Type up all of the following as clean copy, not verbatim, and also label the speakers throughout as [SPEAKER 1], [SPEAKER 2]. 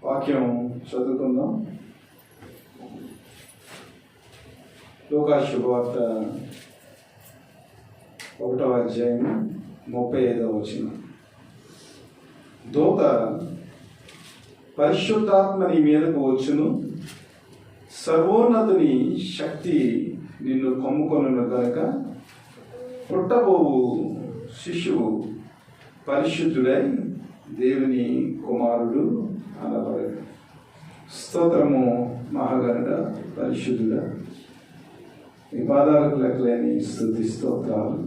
[SPEAKER 1] వాక్యం చదువుకుందాం. లూకా శుభవార్త 1వ అధ్యాయం 35వ వచనం. దూత పరిశుద్ధాత్మ నీ మీదకు వచ్చును, సర్వోన్నతుని శక్తి నిన్ను కమ్ముకొనును కనుక పుట్టబోవు శిశువు పరిశుద్ధుడై దేవుని కుమారుడు అనబడదు. స్తోత్రము మహాగణుడ, పరిశుద్ధుడ, ఈ పాదాలకు లెక్కలేని స్తుతి స్తోత్రాలు.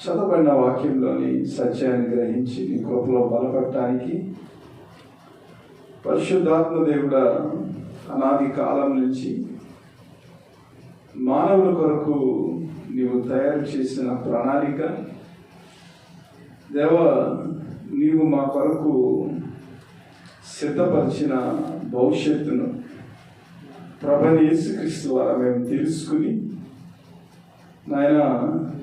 [SPEAKER 1] చదవబడిన వాక్యంలోని సత్యాన్ని గ్రహించి నీ కృపలో బలపడటానికి పరిశుద్ధాత్మ దేవుడ అనాది కాలం నుంచి మానవుల కొరకు నీవు తయారు చేసిన ప్రణాళిక, దేవ నీవు మా కొరకు సిద్ధపరిచిన భవిష్యత్తును ప్రభువైన యేసుక్రీస్తు ద్వారా మేము తెలుసుకుని నాయన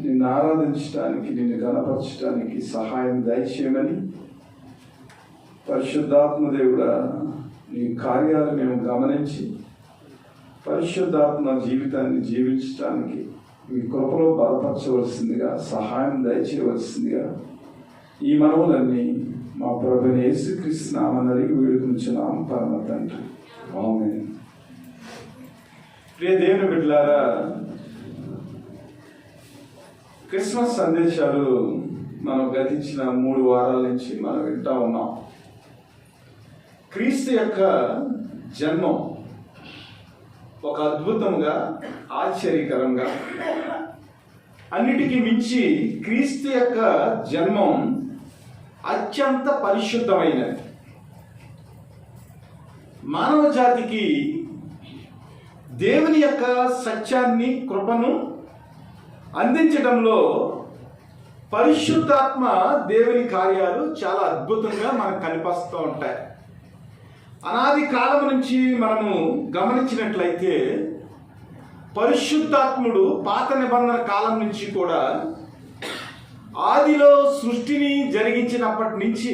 [SPEAKER 1] నిన్ను ఆరాధించడానికి, నిన్ను గణపరచడానికి సహాయం దయచేయమని పరిశుద్ధాత్మ దేవుడా నీ కార్యాలు మేము గమనించి పరిశుద్ధాత్మ జీవితాన్ని జీవించడానికి మీ కృపలో బలపరచవలసిందిగా, సహాయం దయచేయవలసిందిగా ఈ మనవులన్నీ మా ప్రభువైన యేసుక్రీస్తు నామమున అడిగి వేడుకొనుచున్నాము పరమ తండ్రి. ఆమేన్. ప్రియ దేవుని బిడ్డలారా, క్రిస్మస్ సందేశాలు మనం గతించిన 3 వారాల నుంచి మనం వింటా ఉన్నాం. క్రీస్తు యొక్క జన్మం ఒక అద్భుతంగా, ఆశ్చర్యకరంగా, అన్నిటికీ మించి క్రీస్తు యొక్క జన్మం అత్యంత పరిశుద్ధమైనది. మానవ జాతికి దేవుని యొక్క సత్యాన్ని, కృపను అందించడంలో పరిశుద్ధాత్మ దేవుని కార్యాలు చాలా అద్భుతంగా మనకు కనిపిస్తూ ఉంటాయి. అనాది కాలం నుంచి మనము గమనించినట్లయితే పరిశుద్ధాత్ముడు పాత నిబంధన కాలం నుంచి కూడా ఆదిలో సృష్టిని జరిగించినప్పటి నుంచి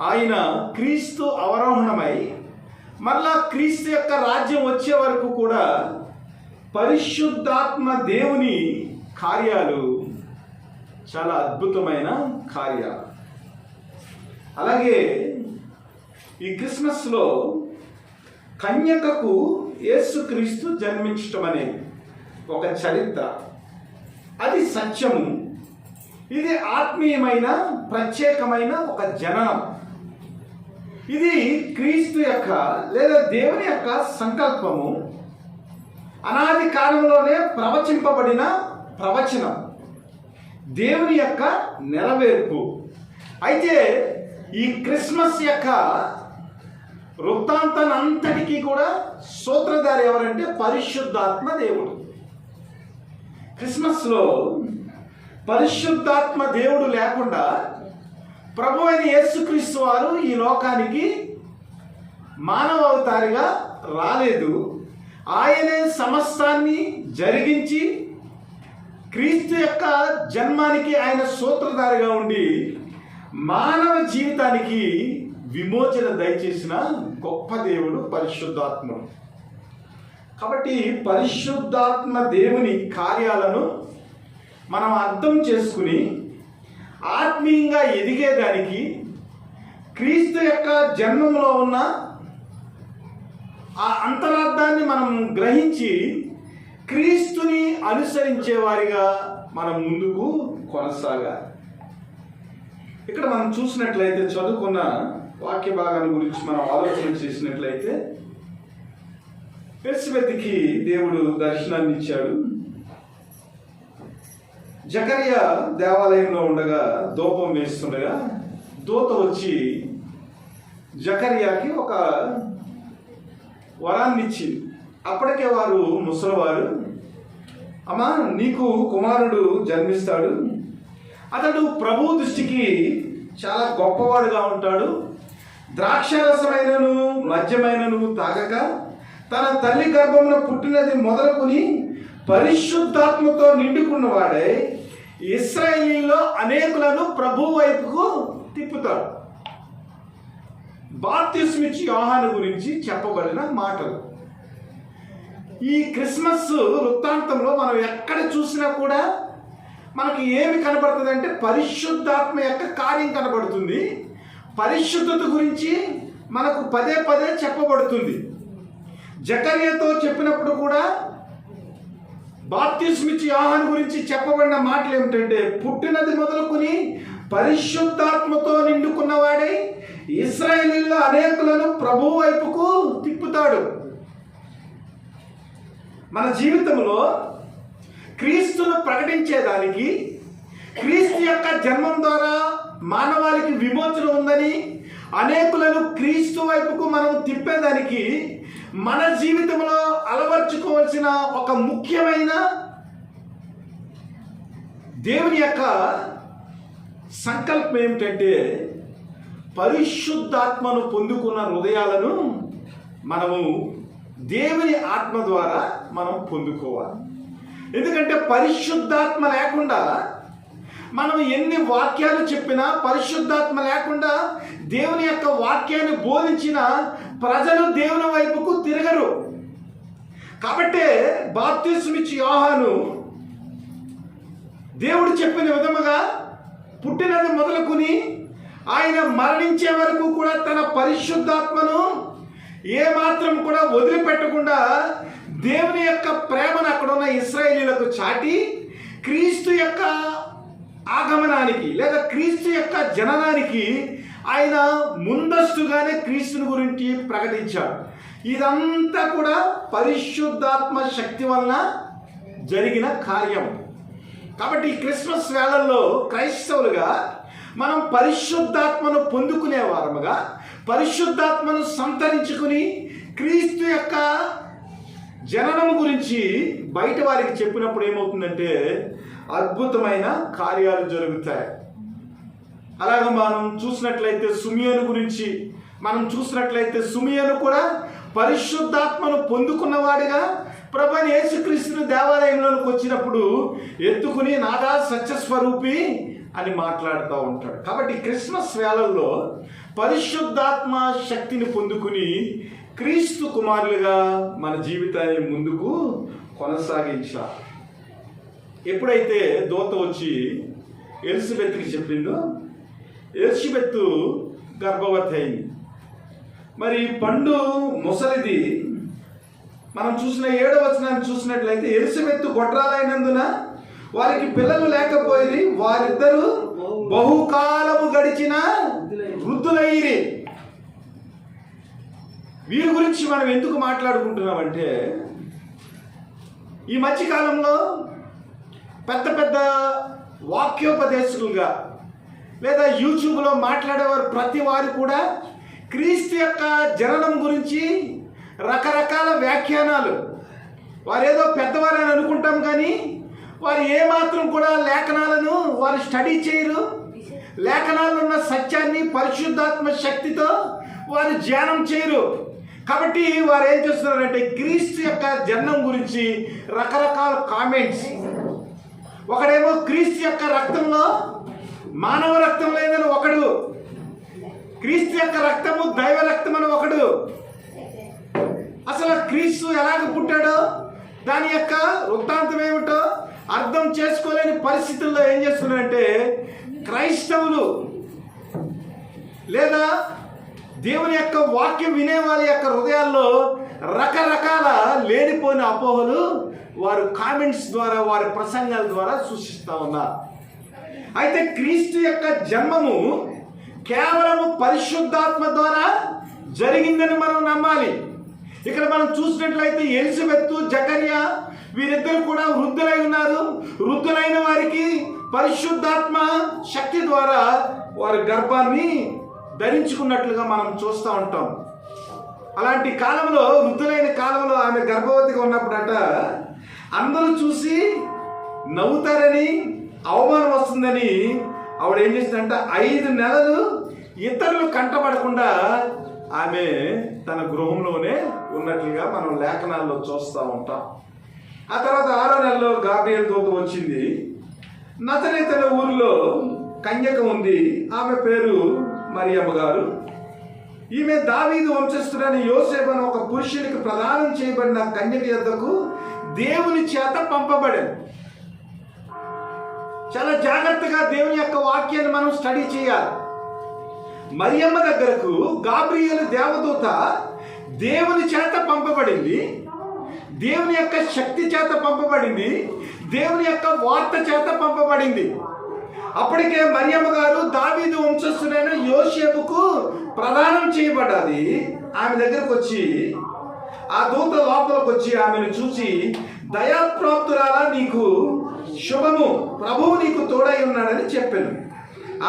[SPEAKER 1] ఆయన క్రీస్తు అవరోహణమై మళ్ళా క్రీస్తు యొక్క రాజ్యం వచ్చే వరకు కూడా పరిశుద్ధాత్మ దేవుని కార్యాలు చాలా అద్భుతమైన కార్యాలు. అలాగే ఈ క్రిస్మస్లో కన్యకకు యేసుక్రీస్తు జన్మించటం అనేది ఒక చరిత్ర, అది సత్యము. ఇది ఆత్మీయమైన ప్రత్యేకమైన ఒక జననం. ఇది క్రీస్తు యొక్క లేదా దేవుని యొక్క సంకల్పము, అనాది కాలంలోనే ప్రవచింపబడిన ప్రవచనం, దేవుని యొక్క నెరవేర్పు. అయితే ఈ క్రిస్మస్ యొక్క వృత్తాంతానంతటికీ కూడా సూత్రధారి ఎవరంటే పరిశుద్ధాత్మ దేవుడు. క్రిస్మస్లో పరిశుద్ధాత్మ దేవుడు లేకుండా ప్రభువైన యేసుక్రీస్తు వారు ఈ లోకానికి మానవ అవతారిగా రాలేదు. ఆయనే సమస్తాన్ని జరిగించి క్రీస్తు యొక్క జన్మానికి ఆయన సూత్రధారిగా ఉండి మానవ జీవితానికి విమోచన దయచేసిన గొప్ప దేవుడు పరిశుద్ధాత్ముడు. కాబట్టి పరిశుద్ధాత్మ దేవుని కార్యాలను మనం అర్థం చేసుకుని ఆత్మీయంగా ఎదిగేదానికి, క్రీస్తు యొక్క జన్మంలో ఉన్న ఆ అంతరార్థాన్ని మనం గ్రహించి క్రీస్తుని అనుసరించే వారిగా మనం ముందుకు కొనసాగాలి. ఇక్కడ మనం చూసినట్లయితే, చదువుకున్న వాక్య భాగాన్ని గురించి మనం ఆలోచన చేసినట్లయితే, ఎలిజబెత్కి దేవుడు దర్శనాన్ని ఇచ్చాడు. జకరియా దేవాలయంలో ఉండగా ధూపం వేస్తుండగా దూత వచ్చి జకరియాకి ఒక వరాన్ని ఇచ్చింది. అప్పటికే వారు ముసలివారు. అమ్మా, నీకు కుమారుడు జన్మిస్తాడు, అతడు ప్రభు దృష్టికి చాలా గొప్పవాడుగా ఉంటాడు, ద్రాక్షరసమైనను మద్యమైనను తాగక తన తల్లి గర్భమున పుట్టినది మొదలుకొని పరిశుద్ధాత్మతో నిండుకున్నవాడే ఇశ్రాయేలీలో అనేకులను ప్రభు వైపుకు తిప్పుతాడు. బాప్తిస్మిచ్చి యోహాను గురించి చెప్పబడిన మాటలు. ఈ క్రిస్మస్ వృత్తాంతంలో మనం ఎక్కడ చూసినా కూడా మనకి ఏమి కనబడుతుంది అంటే పరిశుద్ధాత్మ యొక్క కార్యం కనబడుతుంది. పరిశుద్ధత గురించి మనకు పదే పదే చెప్పబడుతుంది. జకర్యాతో చెప్పినప్పుడు కూడా బాప్తిస్మిచ్చి యోహాను గురించి చెప్పబడిన మాటలు ఏమిటంటే, పుట్టినది మొదలుకొని పరిశుద్ధాత్మతో నిండుకున్నవాడై ఇశ్రాయేలీయుల అనేకులను ప్రభువు వైపుకు తిప్పుతాడు. మన జీవితంలో క్రీస్తును ప్రకటించేదానికి, క్రీస్తు యొక్క జన్మం ద్వారా మానవాళికి విమోచన ఉందని అనేకులను క్రీస్తు వైపుకు మనం తిప్పేదానికి మన జీవితంలో అలవర్చుకోవాల్సిన ఒక ముఖ్యమైన దేవుని యొక్క సంకల్పం ఏమిటంటే, పరిశుద్ధాత్మను పొందుకున్న హృదయాలను మనము దేవుని ఆత్మ ద్వారా మనం పొందుకోవాలి. ఎందుకంటే పరిశుద్ధాత్మ లేకుండా మనం ఎన్ని వాక్యాలు చెప్పినా, పరిశుద్ధాత్మ లేకుండా దేవుని యొక్క వాక్యాన్ని బోధించిన ప్రజలు దేవుని వైపుకు తిరగరు. కాబట్టే బాప్తిస్మిచ్చి యోహాను దేవుడు చెప్పిన విధముగా పుట్టినది మొదలుకొని ఆయన మరణించే వరకు కూడా తన పరిశుద్ధాత్మను ఏమాత్రం కూడా వదిలిపెట్టకుండా దేవుని యొక్క ప్రేమను అక్కడ ఉన్న ఇశ్రాయేలీయులకు చాటి క్రీస్తు యొక్క ఆగమనానికి లేదా క్రీస్తు యొక్క జననానికి ఆయన ముందస్తుగానే క్రీస్తుని గురించి ప్రకటించాడు. ఇదంతా కూడా పరిశుద్ధాత్మ శక్తి వలన జరిగిన కార్యం. కాబట్టి ఈ క్రిస్మస్ వేళల్లో క్రైస్తవులుగా మనం పరిశుద్ధాత్మను పొందుకునే వారముగా, పరిశుద్ధాత్మను సంతరించుకుని క్రీస్తు యొక్క జననం గురించి బయట వారికి చెప్పినప్పుడు ఏమవుతుందంటే అద్భుతమైన కార్యాలు జరుగుతాయి. అలాగే మనం చూసినట్లయితే సుమియోను గురించి మనం చూసినట్లయితే సుమియోను కూడా పరిశుద్ధాత్మను పొందుకున్నవాడిగా ప్రభువైన యేసుక్రీస్తును దేవాలయంలోకి వచ్చినప్పుడు ఎత్తుకుని నాదా సత్యస్వరూపి అని మాట్లాడుతూ ఉంటాడు. కాబట్టి క్రిస్మస్ వేళల్లో పరిశుద్ధాత్మ శక్తిని పొందుకుని క్రీస్తు కుమారులుగా మన జీవితాన్ని ముందుకు కొనసాగించాలి. ఎప్పుడైతే దూత వచ్చి ఎలిజబెత్కి చెప్పిందో, ఎలిజబెత్ గర్భవతి అయింది. మరి పండు ముసలిది మనం చూసిన 7వ వచనాన్ని చూసినట్లయితే, ఎలిజబెత్ గొడ్రాలైనందున వారికి పిల్లలు లేకపోయి వారిద్దరూ బహుకాలము గడిచిన వృద్ధులయ్యిరి. వీరి గురించి మనం ఎందుకు మాట్లాడుకుంటున్నామంటే, ఈ మధ్యకాలంలో పెద్ద పెద్ద వాక్యోపదేశకులుగా లేదా యూట్యూబ్లో మాట్లాడేవారు ప్రతి వారు కూడా క్రీస్తు యొక్క జననం గురించి రకరకాల వ్యాఖ్యానాలు, వారు ఏదో పెద్దవారని అనుకుంటాం కానీ వారు ఏమాత్రం కూడా లేఖనాలను వారు స్టడీ చేయరు. లేఖనాల్లో ఉన్న సత్యాన్ని పరిశుద్ధాత్మ శక్తితో వారు ధ్యానం చేయరు. కాబట్టి వారు ఏం చేస్తున్నారంటే క్రీస్తు యొక్క జననం గురించి రకరకాల కామెంట్స్. ఒకడేమో క్రీస్తు యొక్క రక్తంలో మానవ రక్తం లేదని ఒకడు, క్రీస్తు యొక్క రక్తము దైవ రక్తం అని ఒకడు. అసలు క్రీస్తు ఎలాగ పుట్టాడో దాని యొక్క వృత్తాంతం ఏమిటో అర్థం చేసుకోలేని పరిస్థితుల్లో ఏం చేస్తున్నారంటే క్రైస్తవులు లేదా దేవుని యొక్క వాక్యం వినే వాళ్ళ యొక్క హృదయాల్లో రకరకాల లేనిపోయిన అపోహలు వారు కామెంట్స్ ద్వారా, వారి ప్రసంగాల ద్వారా సృష్టిస్తూ ఉన్నారు. అయితే క్రీస్తు యొక్క జన్మము కేవలము పరిశుద్ధాత్మ ద్వారా జరిగిందని మనం నమ్మాలి. ఇక్కడ మనం చూసినట్లయితే ఎలిజబెత్, జకర్యా వీరిద్దరు కూడా వృద్ధులై ఉన్నారు. వృద్ధులైన వారికి పరిశుద్ధాత్మ శక్తి ద్వారా వారి గర్భాన్ని ధరించుకున్నట్లుగా మనం చూస్తూ ఉంటాం. అలాంటి కాలంలో, వృద్ధులైన కాలంలో ఆమె గర్భవతిగా ఉన్నప్పుడట అందరూ చూసి నవ్వుతారని, అవమానం వస్తుందని ఆవిడ ఏం చేసిందంట 5 నెలలు ఇతరులు కంటపడకుండా ఆమె తన గృహంలోనే ఉన్నట్లుగా మనం లేఖనాల్లో చూస్తూ ఉంటాం. ఆ తర్వాత 6వ నెలలో గాబ్రియల్ దూత వచ్చింది. నజరేతు ఊరిలో కన్యక ఉంది, ఆమె పేరు మరియమ్మ గారు. ఈమె దావీదు వంశస్థుడైన యోసేపు అనే ఒక పురుషునికి ప్రదానం చేయబడిన కన్యక యొద్దకు దేవుని చేత పంపబడింది. చాలా జాగ్రత్తగా దేవుని యొక్క వాక్యాన్ని మనం స్టడీ చేయాలి. మరియమ్మ దగ్గరకు గాబ్రియేలు దేవదూత దేవుని చేత పంపబడింది, దేవుని యొక్క శక్తి చేత పంపబడింది, దేవుని యొక్క వార్త చేత పంపబడింది. అప్పటికే మరియమ్మ గారు దావీదు వంశస్థుడైన యోసేపుకు ప్రదానం చేయబడ్డది. ఆమె దగ్గరకు వచ్చి ఆ దూత లోపలికి వచ్చి ఆమెను చూసి, దయాప్రాప్తురాలా, నీకు శుభము, ప్రభువు నీకు తోడై ఉన్నాడని చెప్పాను.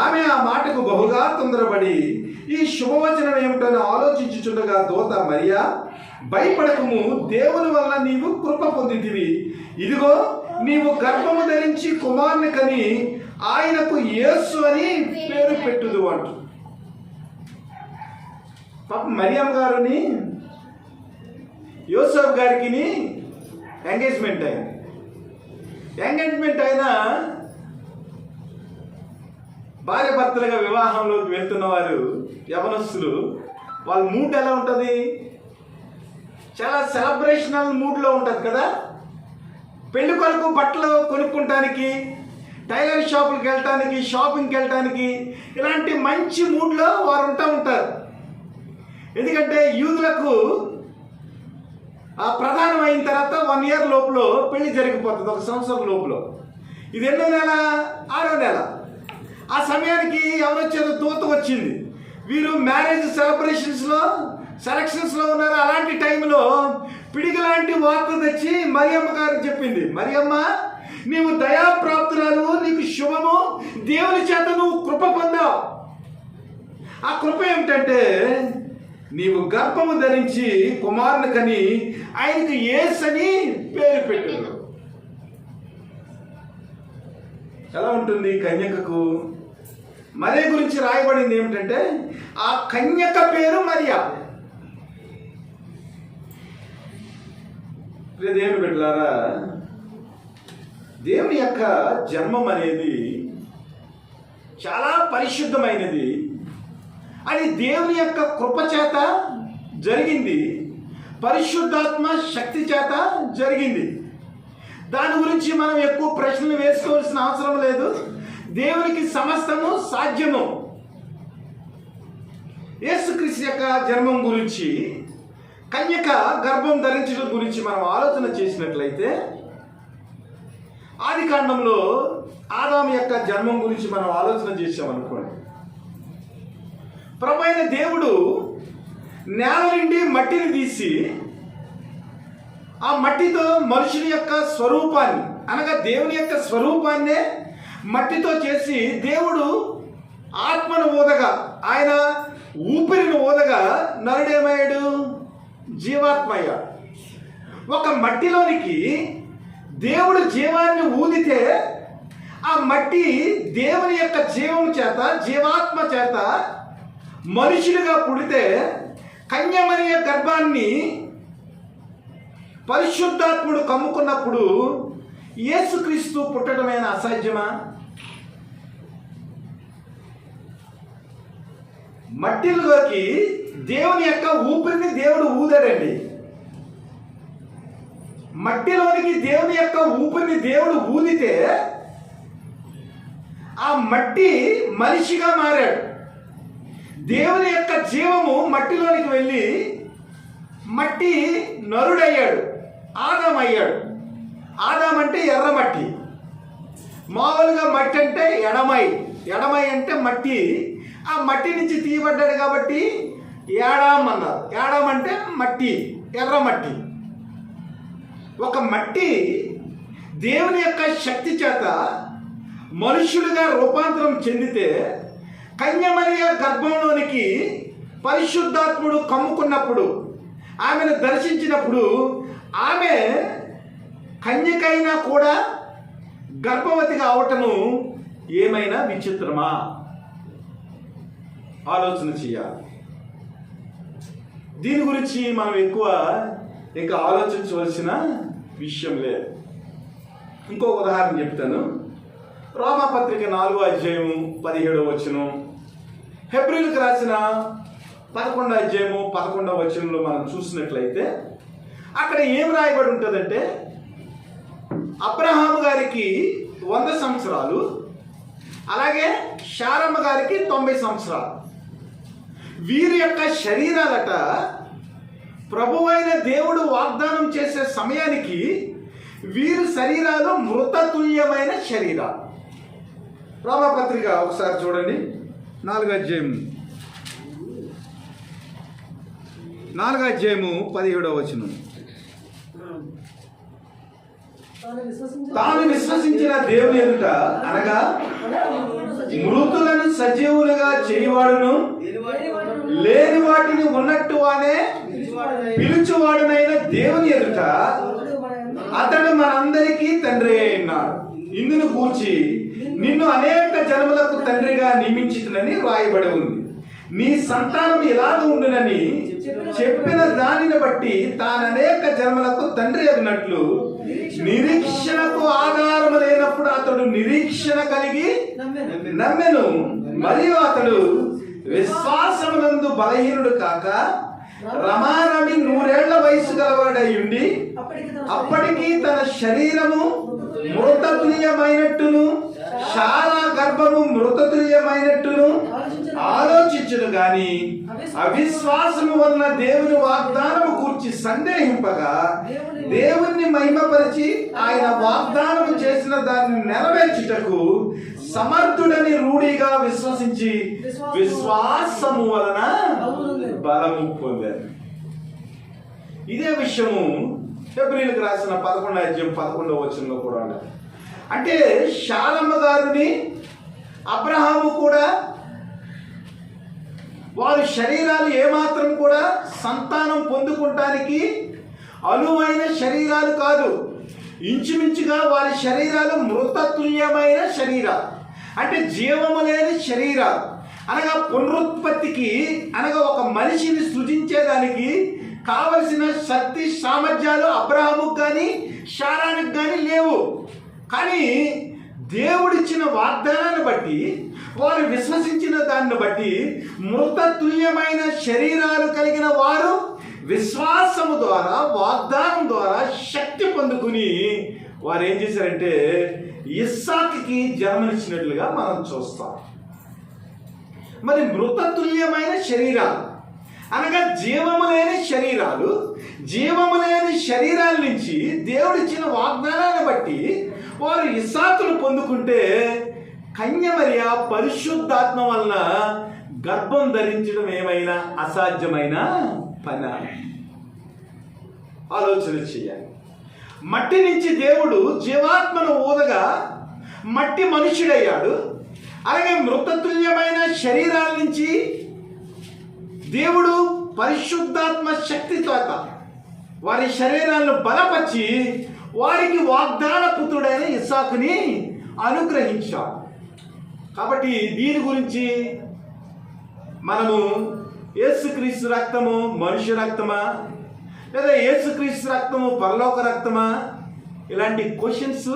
[SPEAKER 1] ఆమె ఆ మాటకు బహుగా తొందరపడి ఈ శుభవచనం ఏమిటని ఆలోచించుచుండగా దూత, మరియా, భయపడకము, దేవుని వల్ల నీవు కృప పొందితివి. ఇదిగో నీవు గర్భము ధరించి కుమారుని కని ఆయనకు యేసు అని పేరు పెట్టుదు అంటూ. పాప మరియమ్మ గారిని యోసేపు గారికి ఎంగేజ్మెంట్ అయింది. ఎంగేజ్మెంట్ అయిన భార్య భర్తలుగా వివాహంలోకి వెళ్తున్న వారు యవనస్తులు, వాళ్ళ మూడ్ ఎలా ఉంటుంది? చాలా సెలబ్రేషనల్ మూడ్లో ఉంటుంది కదా. పెళ్లి కొరకు బట్టలు కొనుక్కుంటానికి, టైలర్ షాపులకు వెళ్ళటానికి, షాపింగ్కి వెళ్ళటానికి, ఇలాంటి మంచి మూడ్లో వారు ఉంటారు. ఎందుకంటే యూదులకు ఆ ప్రధానం అయిన తర్వాత 1 year లోపల పెళ్లి జరిగిపోతుంది, 1 సంవత్సరం లోపల. ఇది ఎన్నో నెల? 6వ నెల. ఆ సమయానికి ఎవరొచ్చారు? దూత వచ్చింది. వీరు మ్యారేజ్ సెలక్షన్స్లో ఉన్నారు. అలాంటి టైంలో పిడికి లాంటి వార్త తెచ్చి మరియమ్మ గారు చెప్పింది, మరియమ్మ, నీవు దయాప్రాప్తురాలు, నీకు శుభము, దేవుని చేత నువ్వు కృప పొందావు. ఆ కృప ఏమిటంటే నీవు గర్భము ధరించి కుమారుని కని ఆయనకు యేసు అని పేరు పెట్టారు. ఎలా ఉంటుంది కన్యకకు? మరియ గురించి రాయబడింది ఏమిటంటే ఆ కన్యక పేరు మరియా. దేవుని బిడ్డలారా, దేవుని యొక్క జన్మం అనేది చాలా పరిశుద్ధమైనది. అది దేవుని యొక్క కృప చేత జరిగింది, పరిశుద్ధాత్మ శక్తి చేత జరిగింది. దాని గురించి మనం ఎక్కువ ప్రశ్నలు వేసుకోవాల్సిన అవసరం లేదు. దేవునికి సమస్తము సాధ్యము. యేసుక్రీస్తు యొక్క జన్మం గురించి, కన్యక గర్భం ధరించడం గురించి మనం ఆలోచన చేసినట్లయితే, ఆది కాండంలో ఆదాము యొక్క జన్మం గురించి మనం ఆలోచన చేసామనుకోండి. ప్రభువైన దేవుడు నేల నుండి మట్టిని తీసి ఆ మట్టితో మనుషుని యొక్క స్వరూపాన్ని, అనగా దేవుని యొక్క స్వరూపాన్నే మట్టితో చేసి దేవుడు ఆత్మను ఊదగా, ఆయన ఊపిరిని ఊదగా నరుడేమయ్యాడు? జీవాత్మయ్యాడు. ఒక మట్టిలోనికి దేవుడు జీవాన్ని ఊదితే ఆ మట్టి దేవుని యొక్క జీవం చేత, జీవాత్మ చేత మనుషులుగా పుడితే, కన్యమరియ గర్భాన్ని పరిశుద్ధాత్ముడు కమ్ముకున్నప్పుడు యేసుక్రీస్తు పుట్టడమైన అసాధ్యమా? మట్టిలోకి దేవుని యొక్క ఊపిరిని దేవుడు ఊదాడండి. మట్టిలోనికి దేవుని యొక్క ఊపిరిని దేవుడు ఊదితే ఆ మట్టి మనిషిగా మారాడు. దేవుని యొక్క జీవము మట్టిలోనికి వెళ్ళి మట్టి నరుడయ్యాడు, ఆదాం అయ్యాడు. ఆదాం అంటే ఎర్రమట్టి. మామూలుగా మట్టి అంటే ఎడమై అంటే మట్టి. ఆ మట్టి నుంచి తీయబడ్డాడు కాబట్టి ఏడాం అన్నారు. ఏడాం అంటే మట్టి, ఎర్రమట్టి. ఒక మట్టి దేవుని యొక్క శక్తి చేత మనుష్యుడిగా రూపాంతరం చెందితే, కన్యమరియ గర్భంలోనికి పరిశుద్ధాత్ముడు కమ్ముకున్నప్పుడు, ఆమెను దర్శించినప్పుడు, ఆమె కన్యకైనా కూడా గర్భవతిగా అవటము ఏమైనా విచిత్రమా? ఆలోచన చేయాలి. దీని గురించి మనం ఎక్కువ ఇంకా ఆలోచించవలసిన విషయం లేదు. ఇంకొక ఉదాహరణ చెప్తాను. రోమాపత్రిక 4వ అధ్యాయం 17వ వచనం, హెబ్రీయులకు రాసిన 11వ అధ్యాయము 11వ వచనంలో మనం చూసినట్లయితే అక్కడ ఏం రాయబడి ఉంటుందంటే, అబ్రహాము గారికి 100 సంవత్సరాలు, అలాగే శారమ్మ గారికి 90 సంవత్సరాలు. వీరి యొక్క శరీరాలట ప్రభువైన దేవుడు వాగ్దానం చేసే సమయానికి వీరి శరీరాలు మృతతుల్యమైన శరీరాలు. రోమపత్రిక ఒకసారి చూడండి, 4వ అధ్యాయము 17వ వచనం. తాను విశ్వసించిన దేవుని ఎదుట అనగా మృతులను సజీవులుగా చేయవాడును, లేని వాటిని ఉన్నట్టు అనే పిలుచువాడునైన దేవుని ఎదుట అతడు మనందరికీ తండ్రి అయినాడు. ఇందును కూర్చి నిన్ను అనేక జన్మలకు తండ్రిగా నియమించునని రాయబడి ఉంది. నీ సంతానం ఇలాగ ఉండునని చెప్పిన దానిని బట్టి తాను అనేక జన్మలకు తండ్రి అయినట్లు నిరీక్షణకు ఆధారము లేనప్పుడు అతడు నిరీక్షణ కలిగి నమ్మెను. మరియు అతడు విశ్వాసమునందు బలహీనుడు కాక రమారమి 100 ఏళ్ల వయసు గలవాడై ఉండి అప్పటికి తన శరీరము మృతతుల్యమైనట్టును చాలా గర్భము మృతతుల్యమైనట్టును ఆలోచించును గాని అవిశ్వాసము వలన దేవుని వాగ్దానము కూర్చి సందేహింపగా దేవుణ్ణి మహిమపరిచి ఆయన వాగ్దానము చేసిన దాన్ని నెరవేర్చుటకు సమర్థుడని రూఢిగా విశ్వసించి విశ్వాసము వలన బలము పొందారు. ఇదే విషయము హెబ్రీయులకు రాసిన 11వ అధ్యాయం 11వ వచనంలో కూడా ఉన్నారు. అంటే శారమ్మ గారిని అబ్రహాము కూడా వారి శరీరాలు ఏమాత్రం కూడా సంతానం పొందుకుంటానికి అనువైన శరీరాలు కాదు. ఇంచుమించుగా వారి శరీరాలు మృతతుల్యమైన శరీరాలు, అంటే జీవము లేని శరీరాలు. అనగా పునరుత్పత్తికి, అనగా ఒక మనిషిని సృజించేదానికి కావలసిన శక్తి సామర్థ్యాలు అబ్రహాముకు కానీ శారానికి కానీ లేవు. కానీ దేవుడిచ్చిన వాగ్దానాన్ని బట్టి, వారు విశ్వసించిన దాన్ని బట్టి మృతతుల్యమైన శరీరాలు కలిగిన వారు విశ్వాసము ద్వారా, వాగ్దానం ద్వారా శక్తి పొందుకుని వారు ఏం చేశారంటే ఇస్సాకుకి జన్మనిచ్చినట్లుగా మనం చూస్తాం. మరి మృతతుల్యమైన శరీరాలు అనగా జీవము లేని శరీరాలు, జీవము లేని శరీరాల నుంచి దేవుడిచ్చిన వాగ్దానాన్ని బట్టి వారు ఇస్సాకును పొందుకుంటే కన్యమరియా పరిశుద్ధాత్మ వలన గర్భం ధరించడం ఏమైనా అసాధ్యమైన పని? ఆలోచన చేయాలి. మట్టి నుంచి దేవుడు జీవాత్మను ఊదగా మట్టి మనుష్యుడయ్యాడు. అలాగే మృతతుల్యమైన శరీరాల నుంచి దేవుడు పరిశుద్ధాత్మ శక్తితో వారి శరీరాలను బలపరిచి వారికి వాగ్దాన పుత్రుడైన ఇస్సాకుని అనుగ్రహించాడు. కాబట్టి దీని గురించి మనము యేసుక్రీస్తు రక్తము మనుష్య రక్తమా, లేదా యేసుక్రీస్తు రక్తము పరలోక రక్తమా, ఇలాంటి క్వశ్చన్స్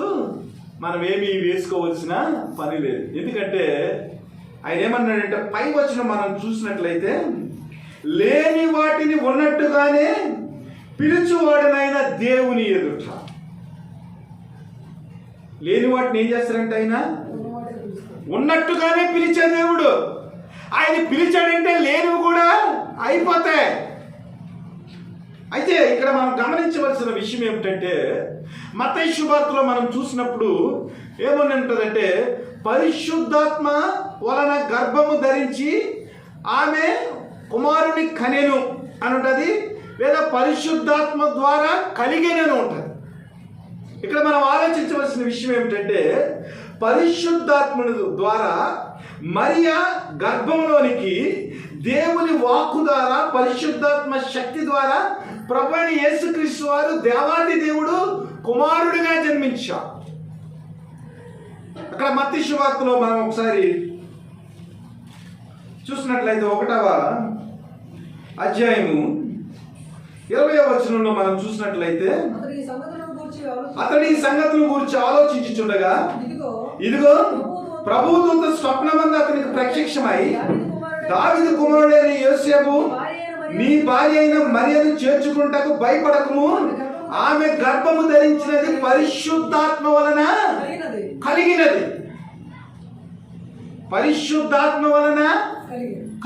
[SPEAKER 1] మనం ఏమీ వేసుకోవాల్సిన పని లేదు. ఎందుకంటే ఆయన ఏమన్నాడంటే, పై వచ్చిన మనం చూసినట్లయితే లేని వాటిని ఉన్నట్టుగానే పిలుచువాడనైన దేవుని ఎదుట. లేని వాటిని ఏం చేస్తారంటే ఆయన ఉన్నట్టుగానే పిలిచే దేవుడు. ఆయన పిలిచాడంటే లేనివి కూడా అయిపోతాయి. అయితే ఇక్కడ మనం గమనించవలసిన విషయం ఏమిటంటే, మత్తయి సువార్తలో మనం చూసినప్పుడు ఏమని ఉంటుందంటే, పరిశుద్ధాత్మ వలన గర్భము ధరించి ఆమె కుమారుని కనెను అని ఉంటుంది, లేదా పరిశుద్ధాత్మ ద్వారా కలిగేనని ఉంటుంది. ఇక్కడ మనం ఆలోచించవలసిన విషయం ఏమిటంటే, పరిశుద్ధాత్మ ద్వారా మరియా గర్భంలోనికి దేవుని వాక్కు ద్వారా, పరిశుద్ధాత్మ శక్తి ద్వారా ప్రభువైన యేసుక్రీస్తు వారు దేవాది దేవుడు కుమారుడిగా జన్మించారు. అక్కడ మత్తయి సువార్తలో మనం ఒకసారి చూసినట్లయితే 1వ అధ్యాయము 20వ వచనంలో మనం చూసినట్లయితే, అతడు ఈ సంగతులను గురించి ఆలోచించుచుండగా ఇదిగో ప్రభువు దూత స్వప్నమందు అతనికి ప్రత్యక్షమై దావీదు కుమారుడైన యోసేపు నీ భార్య అయిన మరియను చేర్చుకుంటకు భయపడకము, ఆమె గర్భము ధరించినది పరిశుద్ధాత్మ వలన కలిగినది. పరిశుద్ధాత్మ వలన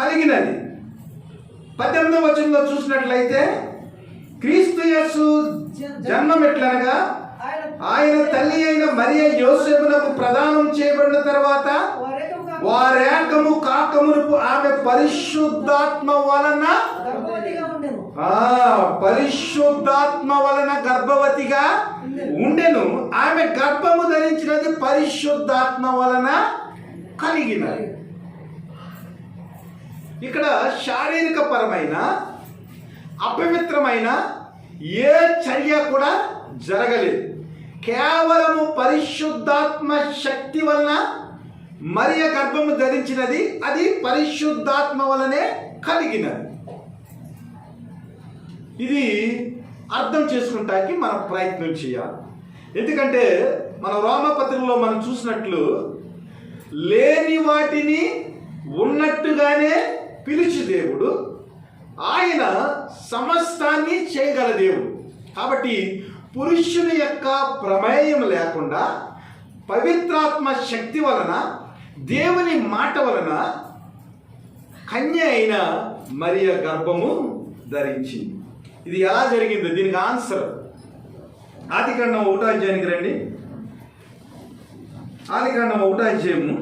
[SPEAKER 1] కలిగినది. 18వ వచనంలో చూసినట్లయితే క్రీస్తు యేసు జన్మం ఎట్లనగా ఆయన తల్లి అయిన మరియ యోసేపునకు ప్రదానం చేయబడిన తర్వాత వారేకము కాకమునుపు ఆమె పరిశుద్ధాత్మ వలన గర్భవతిగా ఉండెను. ఆమె గర్భము ధరించినది పరిశుద్ధాత్మ వలన కలిగినది. ఇక్కడ శారీరక పరమైన అపవిత్రమైన ఏ చర్య కూడా జరగలేదు. కేవలము పరిశుద్ధాత్మ శక్తి వలన మరియ గర్భము ధరించినది, అది పరిశుద్ధాత్మ వలనే కలిగినది. ఇది అర్థం చేసుకుంటానికి మనం ప్రయత్నం చేయాలి. ఎందుకంటే మన రోమపత్రికలో మనం చూసినట్లు లేని వాటిని ఉన్నట్టుగానే పిలిచి దేవుడు, ఆయన సమస్తాన్ని చేయగల దేవుడు. కాబట్టి పురుషుని యొక్క ప్రమేయం లేకుండా పవిత్రాత్మ శక్తి వలన, దేవుని మాట వలన కన్య అయిన మరియ గర్భము ధరించింది. ఇది ఎలా జరిగిందో దీనికి ఆన్సర్ ఆదికాండం 1వ అధ్యాయానికి రండి. ఆదికాండం 1వ అధ్యాయము,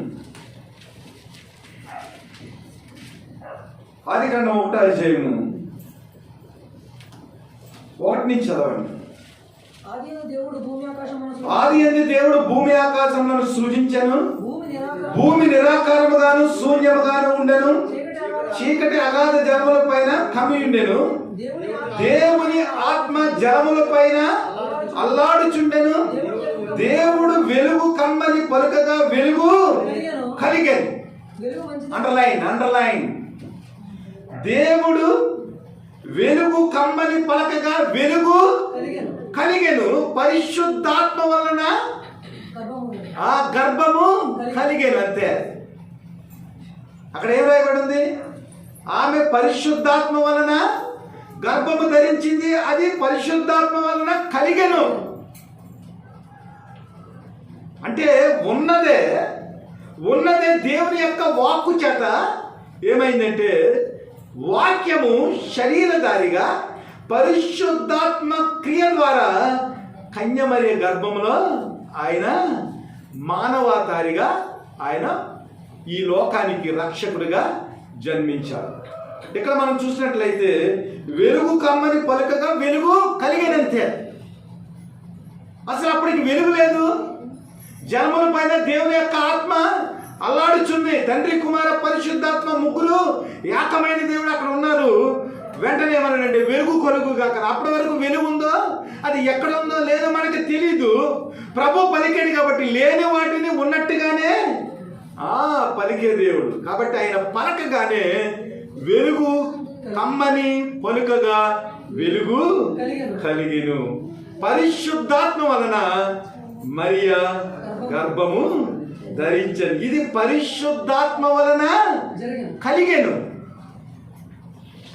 [SPEAKER 1] ఆదికాండం 1వ అధ్యాయము 1 నుంచి చదవండి. ఆది యందు దేవుడు భూమి ఆకాశములను సృజించెను. భూమి నిరాకారముగాను శూన్యముగాను ఉండెను. చీకటి అగాధ జలముల పైన కమ్మి ఉండెను. దేవుని ఆత్మ జలముల పైన అల్లాడుచుండెను. దేవుడు వెలుగు కమ్మని పలుకగా వెలుగు కలిగెను. అండర్లైన్. దేవుడు వెలుగు కమ్మని పలకగా వెలుగు కలిగెను. పరిశుద్ధాత్మ వలన ఆ గర్భము కలిగెను. అంతే. అక్కడ ఏం రాయబడి ఉంది? ఆమె పరిశుద్ధాత్మ వలన గర్భము ధరించింది, అది పరిశుద్ధాత్మ వలన కలిగెను. అంటే ఉన్నదే దేవుని యొక్క వాక్కు చేత ఏమైందంటే వాక్యము శరీరధారిగా పరిశుద్ధాత్మ క్రియ ద్వారా కన్యమరియ గర్భములో ఆయన మానవాధారిగా ఆయన ఈ లోకానికి రక్షకుడిగా జన్మించారు. ఇక్కడ మనం చూసినట్లయితే వెలుగు కమ్మని పలుకగా వెలుగు కలిగినంతే. అసలు అప్పటికి వెలుగు లేదు. జనముల పైన దేవుని యొక్క ఆత్మ అల్లాడుచుంది. తండ్రి కుమార పరిశుద్ధాత్మ ముగ్గురు ఏకమైన దేవుడు అక్కడ ఉన్నారు. వెంటనే ఏమన్నాడంటే వెలుగు కొలుగు కాక. అప్పటి వరకు వెలుగు ఉందో అది ఎక్కడ ఉందో లేదో మనకి తెలీదు. ప్రభు పలికాడు కాబట్టి లేని వాటిని ఉన్నట్టుగానే పలికే దేవుడు. కాబట్టి ఆయన పలకగానే వెలుగు కమ్మని పలుకగా వెలుగు కలిగెను. పరిశుద్ధాత్మ వలన మరియ గర్భము ధరించను. ఇది పరిశుద్ధాత్మ వలన కలిగెను.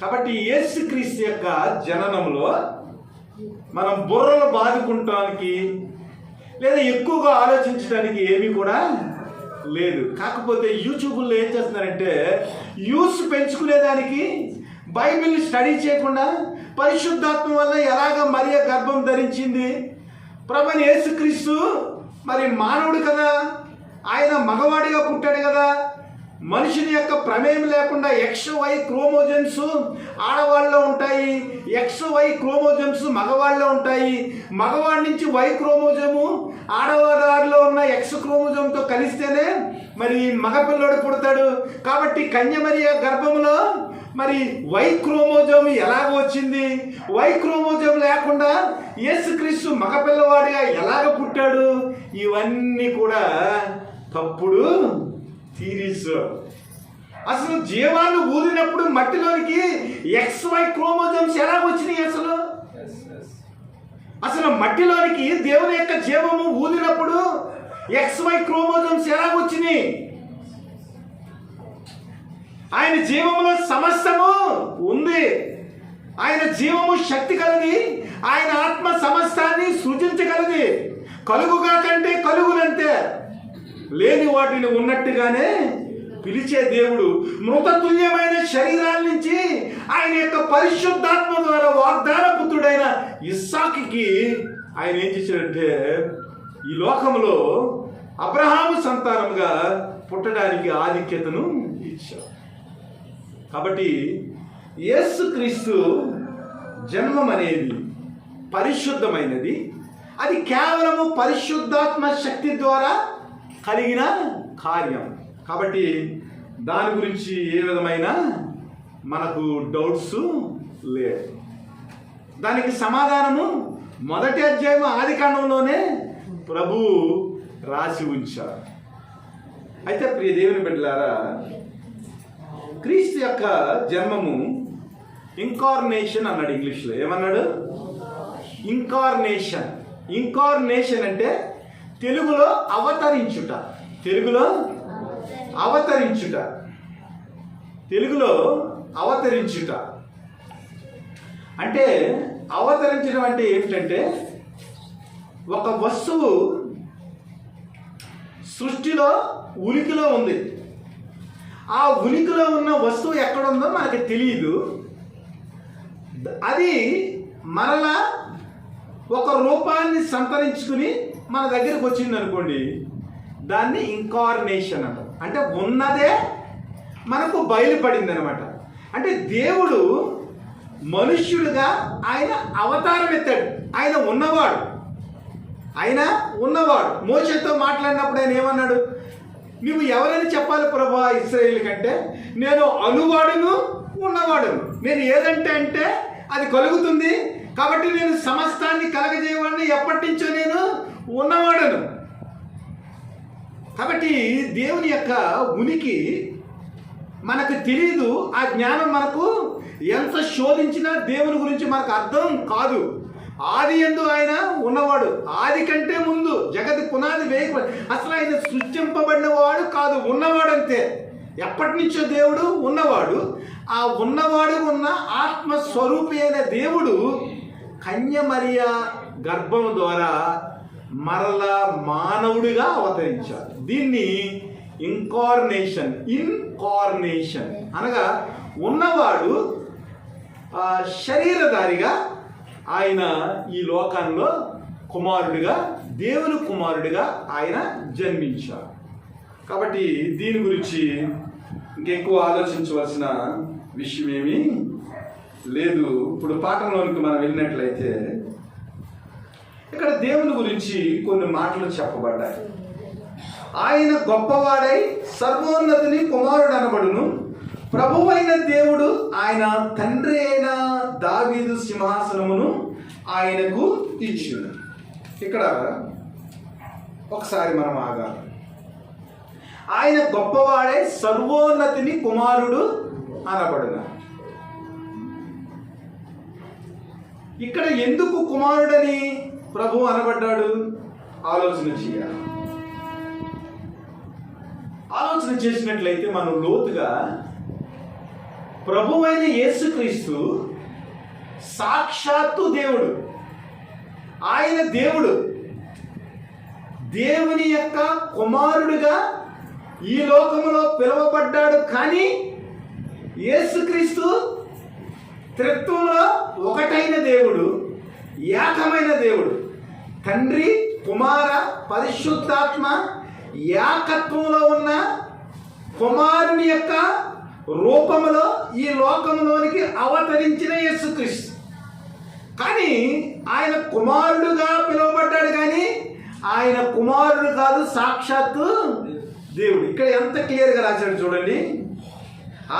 [SPEAKER 1] కాబట్టి యేసుక్రీస్తు యొక్క జననంలో మనం బుర్రలు బాదుకుంటానికి లేదా ఎక్కువగా ఆలోచించడానికి ఏమీ కూడా లేదు. కాకపోతే యూట్యూబ్లో ఏం చేస్తున్నారంటే యూస్ పెంచుకునేదానికి బైబిల్ని స్టడీ చేయకుండా పరిశుద్ధాత్మ వల్ల ఎలాగ మరియ గర్భం ధరించింది, ప్రభువైన యేసుక్రీస్తు మరి మానవుడు కదా, ఆయన మగవాడిగా పుట్టాడు కదా, మనుషుని యొక్క ప్రమేయం లేకుండా XY క్రోమోజోమ్స్ ఆడవాళ్ళలో ఉంటాయి, XY క్రోమోజోమ్స్ మగవాళ్ళలో ఉంటాయి. మగవాడి నుంచి Y క్రోమోజోము ఆడవారిలో ఉన్న X క్రోమోజోమ్తో కలిస్తేనే మరి మగపిల్లోడు పుడతాడు. కాబట్టి కన్యమరియ గర్భంలో మరి Y క్రోమోజోమ్ ఎలాగ వచ్చింది? Y క్రోమోజోమ్ లేకుండా యేసుక్రీస్తు మగపిల్లవాడిగా ఎలాగ పుట్టాడు? ఇవన్నీ కూడా తప్పుడు థీరీస్. అసలు జీవాన్ని ఊదినప్పుడు మట్టిలోనికి XY క్రోమోజోమ్స్ ఎలా వచ్చినాయి? అసలు మట్టిలోనికి దేవుని యొక్క జీవము ఊదినప్పుడు XY క్రోమోజోమ్స్ ఎలా వచ్చినాయి? ఆయన జీవములో సమస్తము ఉంది. ఆయన జీవము శక్తి కలది. ఆయన ఆత్మ సమస్తాన్ని సృజించగలది. కలుగుగా కంటే కలుగునంతే. లేని వాటిని ఉన్నట్టుగానే పిలిచే దేవుడు మృతతుల్యమైన శరీరాల నుంచి ఆయన యొక్క పరిశుద్ధాత్మ ద్వారా వాగ్దాన పుత్రుడైన ఇస్సాకుకి ఆయన ఏం చేశాడంటే ఈ లోకంలో అబ్రహాము సంతానముగా పుట్టడానికి ఆధిక్యతను ఇచ్చాడు. కాబట్టి యేసుక్రీస్తు జన్మం అనేది పరిశుద్ధమైనది. అది కేవలము పరిశుద్ధాత్మ శక్తి ద్వారా కలిగిన కార్యం. కాబట్టి దాని గురించి ఏ విధమైన మనకు డౌట్స్ లేదు. దానికి సమాధానము మొదటి అధ్యాయం ఆదికాండంలోనే ప్రభువు రాసి ఉంచారు. అయితే ప్రియ దేవుని బిడ్డలారా, క్రీస్తు యొక్క జన్మము ఇంకార్నేషన్ అన్నాడు. ఇంగ్లీష్లో ఏమన్నాడు? ఇంకార్నేషన్. ఇంకార్నేషన్ అంటే తెలుగులో అవతరించుట. తెలుగులో అవతరించుట. తెలుగులో అవతరించుట అంటే అవతరించడం అంటే ఏమిటంటే ఒక వస్తువు సృష్టిలో ఉనికిలో ఉంది. ఆ ఉనికిలో ఉన్న వస్తువు ఎక్కడుందో మనకి తెలియదు. అది మరలా ఒక రూపాన్ని సంతరించుకుని మన దగ్గరికి వచ్చింది అనుకోండి, దాన్ని ఇంకార్నేషన్ అంటారు. అంటే ఉన్నదే మనకు బయలుపడింది అనమాట. అంటే దేవుడు మనుష్యుడిగా ఆయన అవతారం ఎత్తాడు. ఆయన ఉన్నవాడు. మోషేతో మాట్లాడినప్పుడు ఆయన ఏమన్నాడు? నువ్వు ఎవరని చెప్పాలి ప్రభువా ఇశ్రాయేలు కంటే? నేను అనువాడును ఉన్నవాడును. నేను ఏదంటే అంటే అది కలుగుతుంది. కాబట్టి నేను సమస్తాన్ని కలగజేయవాడిని. ఎప్పటి నుంచో నేను ఉన్నవాడను. కాబట్టి దేవుని యొక్క ఉనికి మనకు తెలియదు. ఆ జ్ఞానం మనకు ఎంత శోధించినా దేవుని గురించి మనకు అర్థం కాదు. ఆది యందు ఆయన ఉన్నవాడు. ఆది కంటే ముందు జగతి పునాది వేయబడి అసలు ఆయన సృష్టింపబడిన వాడు కాదు, ఉన్నవాడంతే. ఎప్పటి నుంచో దేవుడు ఉన్నవాడు. ఆ ఉన్నవాడు ఉన్న ఆత్మస్వరూపి అయిన దేవుడు కన్య మరియ గర్భం ద్వారా మరలా మానవుడిగా అవతరించాడు. దీన్ని ఇన్కార్నేషన్ అనగా ఉన్నవాడు శరీరధారిగా ఆయన ఈ లోకంలో కుమారుడిగా, దేవుని కుమారుడిగా ఆయన జన్మించాడు. కాబట్టి దీని గురించి ఇంకెక్కువ ఆలోచించవలసిన విషయం ఏమీ లేదు. ఇప్పుడు పాఠంలోనికి మనం వెళ్ళినట్లయితే ఇక్కడ దేవుని గురించి కొన్ని మాటలు చెప్పబడ్డాయి. ఆయన గొప్పవాడై సర్వోన్నతుని కుమారుడు అనబడును. ప్రభువైన దేవుడు ఆయన తండ్రి అయిన దావీదు సింహాసనమును ఆయనకు ఇచ్చును. ఇక్కడ ఒకసారి మనం ఆగాలి. ఆయన గొప్పవాడై సర్వోన్నతిని కుమారుడు అనబడును. ఇక్కడ ఎందుకు కుమారుడని ప్రభు అనబడ్డాడు? ఆలోచన చేయాలి. ఆలోచన చేసినట్లయితే మనం లోతుగా ప్రభువైన యేసుక్రీస్తు సాక్షాత్తు దేవుడు. ఆయన దేవుడు, దేవుని యొక్క కుమారుడుగా ఈ లోకములో పిలువబడ్డాడు. కానీ యేసుక్రీస్తు త్రిత్వంలో ఒకటైన దేవుడు, ఏకమైన దేవుడు. తండ్రి, కుమార, పరిశుద్ధాత్మ ఏకత్వంలో ఉన్న కుమారుని యొక్క రూపములో ఈ లోకంలోనికి అవతరించిన యేసుక్రీస్తు. కానీ ఆయన కుమారుడుగా పిలువబడ్డాడు, కానీ ఆయన కుమారుడు కాదు, సాక్షాత్తు దేవుడు. ఇక్కడ ఎంత క్లియర్గా రాశాడు చూడండి.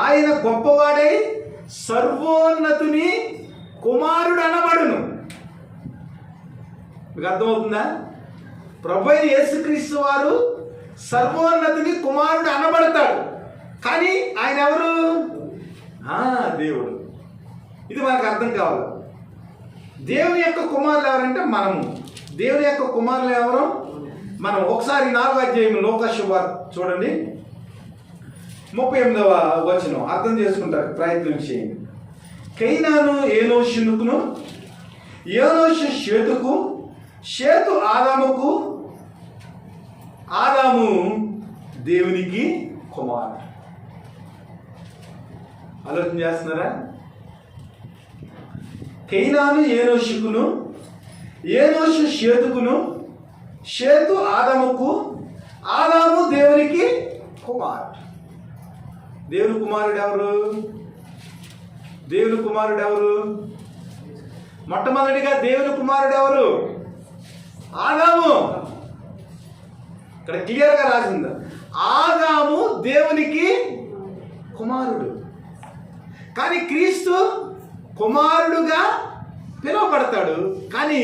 [SPEAKER 1] ఆయన గొప్పవాడై సర్వోన్నతుని కుమారుడు అనబడును. మీకు అర్థమవుతుందా? ప్రభువైన యేసుక్రీస్తు వారు సర్వోన్నతుని కుమారుడు అనబడతాడు. కానీ ఆయన ఎవరు? దేవుడు. ఇది మనకు అర్థం కావాలి. దేవుని యొక్క కుమారులు ఎవరంటే మనము. దేవుని యొక్క కుమారులు ఎవరు? మనం. ఒకసారి 4వ అధ్యాయం లోకా శుభవార్త చూడండి. 38వ వచనం అర్థం చేసుకుంటారు, ప్రయత్నం చేయండి. కైనాను ఏనోషునుకును, ఏనోషు షేతుకు, షేతు ఆదాముకు, ఆదాము దేవునికి కుమారుడు. ఆలోచన చేస్తున్నారా? కైనాను ఏనోషుకును, ఏనోషు షేతుకును, షేతు ఆదాముకు, ఆదాము దేవునికి కుమారుడు. దేవుని కుమారుడు ఎవరు? దేవుని కుమారుడు ఎవరు? మొట్టమొదటిగా దేవుని కుమారుడు ఎవరు? ఆదాము. ఇక్కడ క్లియర్గా రాసింది, ఆదాము దేవునికి కుమారుడు. కానీ క్రీస్తు కుమారుడుగా పిలువబడతాడు. కానీ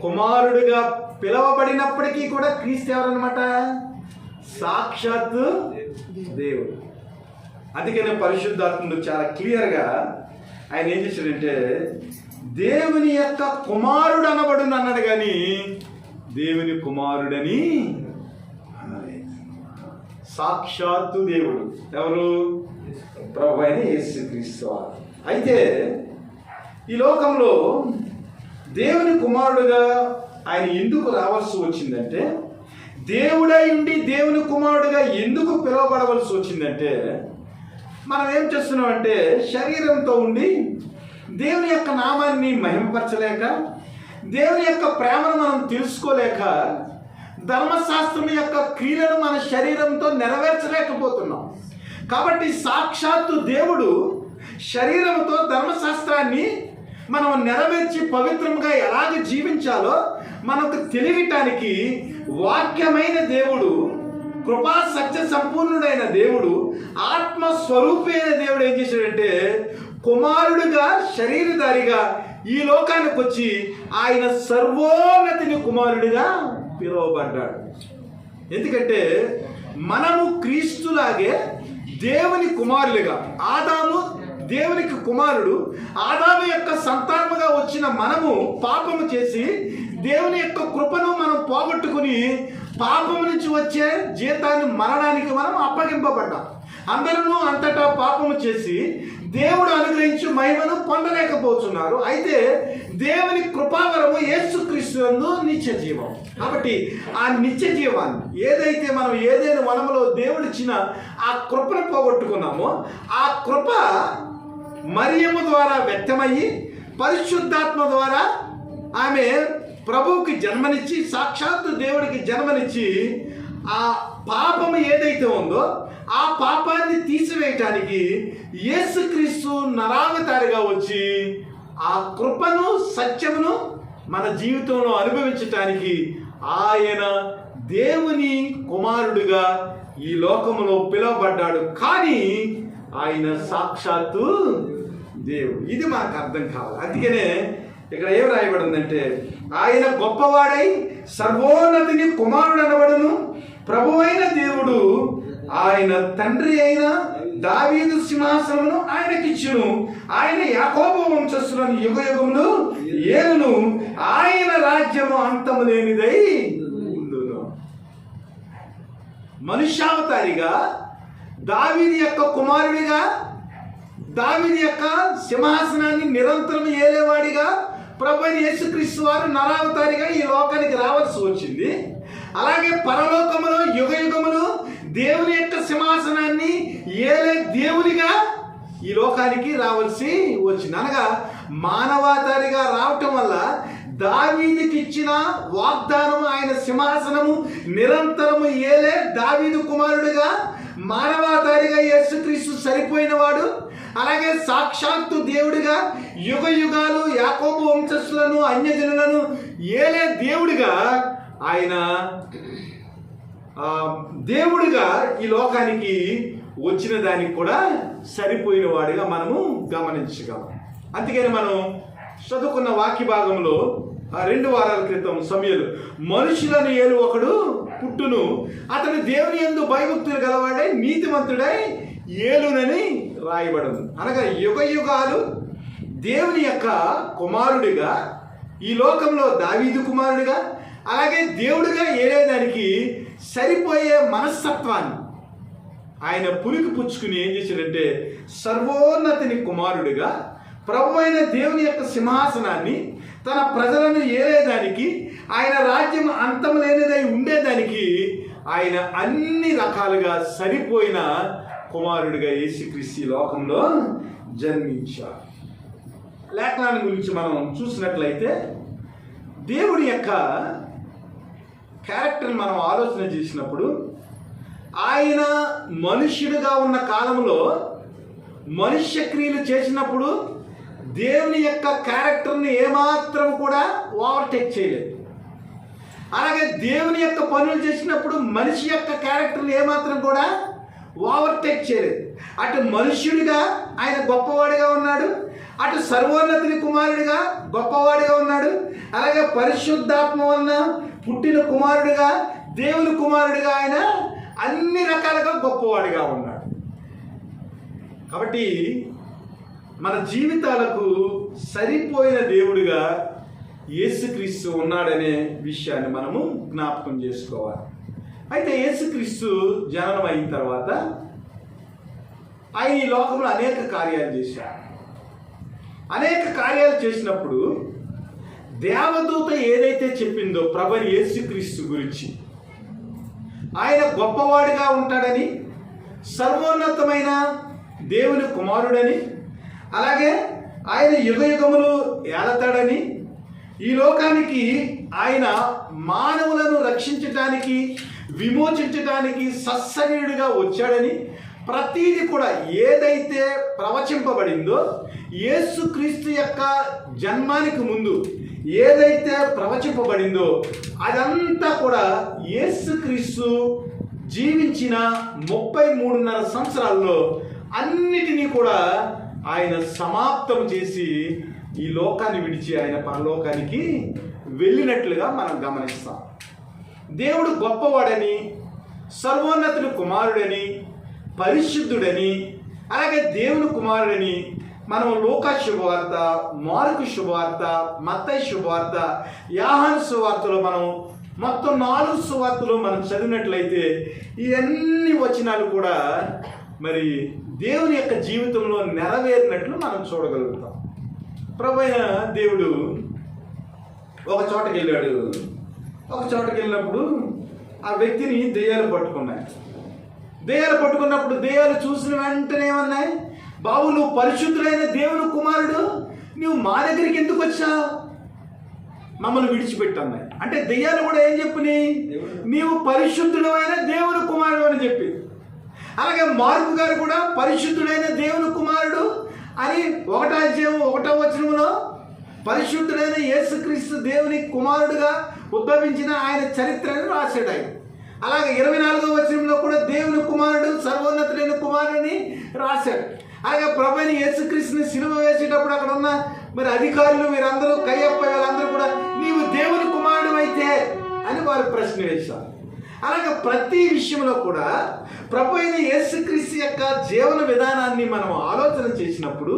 [SPEAKER 1] కుమారుడుగా పిలువబడినప్పటికీ కూడా క్రీస్తు ఎవరన్నమాట? సాక్షాత్తు దేవుడు. అందుకనే పరిశుద్ధాత్ముడు చాలా క్లియర్గా ఆయన ఏం చేశాడంటే దేవుని యొక్క కుమారుడు అనబడును అన్నాడు, కానీ దేవుని కుమారుడని సాక్షాత్తు దేవుడు ఎవరు? ప్రభు అయిన యేసుక్రీస్తు వారు. అయితే ఈ లోకంలో దేవుని కుమారుడుగా ఆయన ఎందుకు రావాల్సి వచ్చిందంటే, దేవుడై ఉండి దేవుని కుమారుడుగా ఎందుకు పిలువబడవలసి వచ్చిందంటే, మనం ఏం చేస్తున్నామంటే శరీరంతో ఉండి దేవుని యొక్క నామాన్ని మహిమపరచలేక, దేవుని యొక్క ప్రేమను మనం తెలుసుకోలేక, ధర్మశాస్త్రం యొక్క క్రియలను మన శరీరంతో నెరవేర్చలేకపోతున్నాం. కాబట్టి సాక్షాత్తు దేవుడు శరీరంతో ధర్మశాస్త్రాన్ని మనం నెరవేర్చి పవిత్రంగా ఎలాగ జీవించాలో మనకు తెలియటానికి వాక్యమైన దేవుడు, కృపా సత్య సంపూర్ణుడైన దేవుడు, ఆత్మస్వరూపి అయిన దేవుడు ఏం చేశాడంటే కుమారుడుగా శరీరధారిగా ఈ లోకానికి వచ్చి ఆయన సర్వోన్నతిని కుమారుడిగా పిలువబడ్డాడు. ఎందుకంటే మనము క్రీస్తులాగే దేవుని కుమారులుగా, ఆదాము దేవునికి కుమారుడు, ఆదాము యొక్క సంతానముగా వచ్చిన మనము పాపము చేసి దేవుని యొక్క కృపను మనం పోగొట్టుకుని పాపము నుంచి వచ్చే జీతాన్ని మరణానికి మనం అప్పగింపబడ్డాం. అందరూ అంతటా పాపము చేసి దేవుడు అనుగ్రహించి మహిమను పొందలేకపోతున్నారు. అయితే దేవుని కృపావరము యేసుక్రీస్తు యందు నిత్య జీవం. కాబట్టి ఆ నిత్య జీవాన్ని ఏదైతే మనం ఏదైనా వనములో దేవుడిచ్చిన ఆ కృపను పోగొట్టుకున్నామో, ఆ కృప మరియమ్మ ద్వారా వ్యక్తమయ్యి పరిశుద్ధాత్మ ద్వారా ఆమె ప్రభువుకి జన్మనిచ్చి, సాక్షాత్తు దేవుడికి జన్మనిచ్చి, ఆ పాపము ఏదైతే ఉందో ఆ పాపాన్ని తీసివేయటానికి యేసుక్రీస్తు నరావతారిగా వచ్చి ఆ కృపను సత్యమును మన జీవితంలో అనుభవించటానికి ఆయన దేవుని కుమారుడిగా ఈ లోకములో పిలువబడ్డాడు. కానీ ఆయన సాక్షాత్తు దేవుడు. ఇది మనకు అర్థం కావాలి. అందుకనే ఇక్కడ ఏం రాయబడిందంటే, ఆయన గొప్పవాడై సర్వోన్నతిని కుమారుడు అనబడును, ప్రభువైన దేవుడు ఆయన తండ్రి అయిన దావీదు సింహాసనమును ఆయనకిచ్చును, ఆయన యాకోబు వంశస్థులను యుగయుగములు ఏలును, ఆయన రాజ్యము అంతము లేనిదై ఉండును. మనుష్యావతారిగా దావీదు యొక్క కుమారుడిగా, దావీదు యొక్క సింహాసనాన్ని నిరంతరం ఏలేవాడిగా ప్రభువైన యేసుక్రీస్తు వారు నరావతారిగా ఈ లోకానికి రావాల్సి వచ్చింది. అలాగే పరలోకములో యుగయుగములు దేవుని యొక్క సింహాసనాన్ని ఏలే దేవునిగా ఈ లోకానికి రావాల్సి వచ్చింది. అనగా మానవాధారిగా రావటం వల్ల దావీదుకి ఇచ్చిన వాగ్దానము, ఆయన సింహాసనము నిరంతరము ఏలే దావీదు కుమారుడిగా మానవాధారిగా యేసుక్రీస్తు సరిపోయినవాడు. అలాగే సాక్షాత్తు దేవుడిగా యుగ యుగాలు యాకోబు వంశస్థులను అన్యజనులను ఏలే దేవుడిగా ఆయన దేవుడిగా ఈ లోకానికి వచ్చిన దానికి కూడా సరిపోయిన వాడిగా మనము గమనించగలం. అందుకని మనం చదువుకున్న వాక్య భాగంలో 2 వారాల క్రితం సమయంలో మనుషులను ఏలు ఒకడు పుట్టును, అతను దేవుని యందు భయభక్తులు గలవాడై నీతిమంతుడై ఏలునని రాయబడదు. అనగా యుగ యుగాలు దేవుని యొక్క కుమారుడిగా ఈ లోకంలో దావీదు కుమారుడిగా, అలాగే దేవుడిగా ఏలేదానికి సరిపోయే మనస్తత్వాన్ని, ఆయన పులికి పుచ్చుకుని ఏం చేశాడంటే సర్వోన్నతిని కుమారుడిగా ప్రభు అయిన దేవుని యొక్క సింహాసనాన్ని తన ప్రజలను ఏలేదానికి, ఆయన రాజ్యం అంతం లేనిదై ఉండేదానికి ఆయన అన్ని రకాలుగా సరిపోయిన కుమారుడిగా యేసుక్రీస్తు లోకంలో జన్మించారు. లేఖనాన్ని గురించి మనం చూసినట్లయితే దేవుడి యొక్క క్యారెక్టర్ని మనం ఆలోచన చేసినప్పుడు ఆయన మనుష్యుడిగా ఉన్న కాలంలో మనుష్య క్రియలు చేసినప్పుడు దేవుని యొక్క క్యారెక్టర్ని ఏమాత్రం కూడా ఓవర్టేక్ చేయలేదు. అలాగే దేవుని యొక్క పనులు చేసినప్పుడు మనిషి యొక్క క్యారెక్టర్ని ఏమాత్రం కూడా ఓవర్టేక్ చేయలేదు. అటు మనుష్యుడిగా ఆయన గొప్పవాడిగా ఉన్నాడు, అటు సర్వోన్నతిని కుమారుడిగా గొప్పవాడిగా ఉన్నాడు, అలాగే పరిశుద్ధాత్మ వలన పుట్టిన కుమారుడిగా దేవుని కుమారుడిగా ఆయన అన్ని రకాలుగా గొప్పవాడిగా ఉన్నాడు. కాబట్టి మన జీవితాలకు సరిపోయిన దేవుడిగా యేసుక్రీస్తు ఉన్నాడనే విషయాన్ని మనము జ్ఞాపకం చేసుకోవాలి. అయితే యేసుక్రీస్తు జననం అయిన తర్వాత ఆయన ఈ లోకంలో అనేక కార్యాలు చేశారు. అనేక కార్యాలు చేసినప్పుడు దేవదూత ఏదైతే చెప్పిందో ప్రభు యేసుక్రీస్తు గురించి, ఆయన గొప్పవాడిగా ఉంటాడని, సర్వోన్నతమైన దేవుని కుమారుడని, అలాగే ఆయన యుగయుగములు ఏలతాడని, ఈ లోకానికి ఆయన మానవులను రక్షించటానికి విమోచించటానికి సశరీరుడిగా వచ్చాడని, ప్రతీది కూడా ఏదైతే ప్రవచింపబడిందో యేసుక్రీస్తు యొక్క జన్మానికి ముందు ఏదైతే ప్రవచింపబడిందో అదంతా కూడా యేసుక్రీస్తు జీవించిన 33.5 సంవత్సరాల్లో అన్నిటినీ కూడా ఆయన సమాప్తం చేసి ఈ లోకాన్ని విడిచి ఆయన పరలోకానికి వెళ్ళినట్లుగా మనం గమనిస్తాం. దేవుడు గొప్పవాడని, సర్వోన్నతుని కుమారుడని, పరిశుద్ధుడని, అలాగే దేవుని కుమారుడని మనం లూకా శుభవార్త, మార్కు శుభవార్త, మత్తయి శుభవార్త, యోహాను సువార్తలో మనం మొత్తం 4 సువార్తలు మనం చదివినట్లయితే ఈ అన్ని వచనాలు కూడా మరి దేవుని యొక్క జీవితంలో నెరవేరినట్లు మనం చూడగలుగుతాం. ప్రభు అయిన దేవుడు ఒక చోటకి వెళ్ళాడు. ఒక చోటకి వెళ్ళినప్పుడు ఆ వ్యక్తిని దెయ్యాలు పట్టుకున్నాయి. దెయ్యాలు పట్టుకున్నప్పుడు దెయ్యాలు చూసిన వెంటనే ఏమన్నాయి, బాబు నువ్వు పరిశుద్ధుడైన దేవుని కుమారుడు, నువ్వు మా దగ్గరికి ఎందుకు వచ్చావు, మమ్మల్ని విడిచిపెట్టన్నాయి. అంటే దెయ్యాలు కూడా ఏం చెప్పినాయి, నీవు పరిశుద్ధుడైన దేవుని కుమారుడు అని చెప్పి. అలాగే మార్కు గారు కూడా పరిశుద్ధుడైన దేవుని కుమారుడు అని 1వ అధ్యాయం 1వ వచనంలో పరిశుద్ధుడైన యేసుక్రీస్తు దేవుని కుమారుడుగా ఉద్భవించిన ఆయన చరిత్రను రాశాడు ఆయన. అలాగే 24వ వచనంలో కూడా దేవుని కుమారుడు సర్వోన్నతుడైన కుమారుడిని రాశాడు. అలాగే ప్రభువైన యేసుక్రీస్తుని సిలువ వేసేటప్పుడు అక్కడ ఉన్న మరి అధికారులు వీరందరూ కయ్యప్ప వీళ్ళందరూ కూడా నీవు దేవుని కుమారుడు అయితే అని వారు ప్రశ్న వేశారు. అలాగే ప్రతి విషయంలో కూడా ప్రభు అయిన యేసుక్రీస్తు యొక్క జీవన విధానాన్ని మనం ఆలోచన చేసినప్పుడు,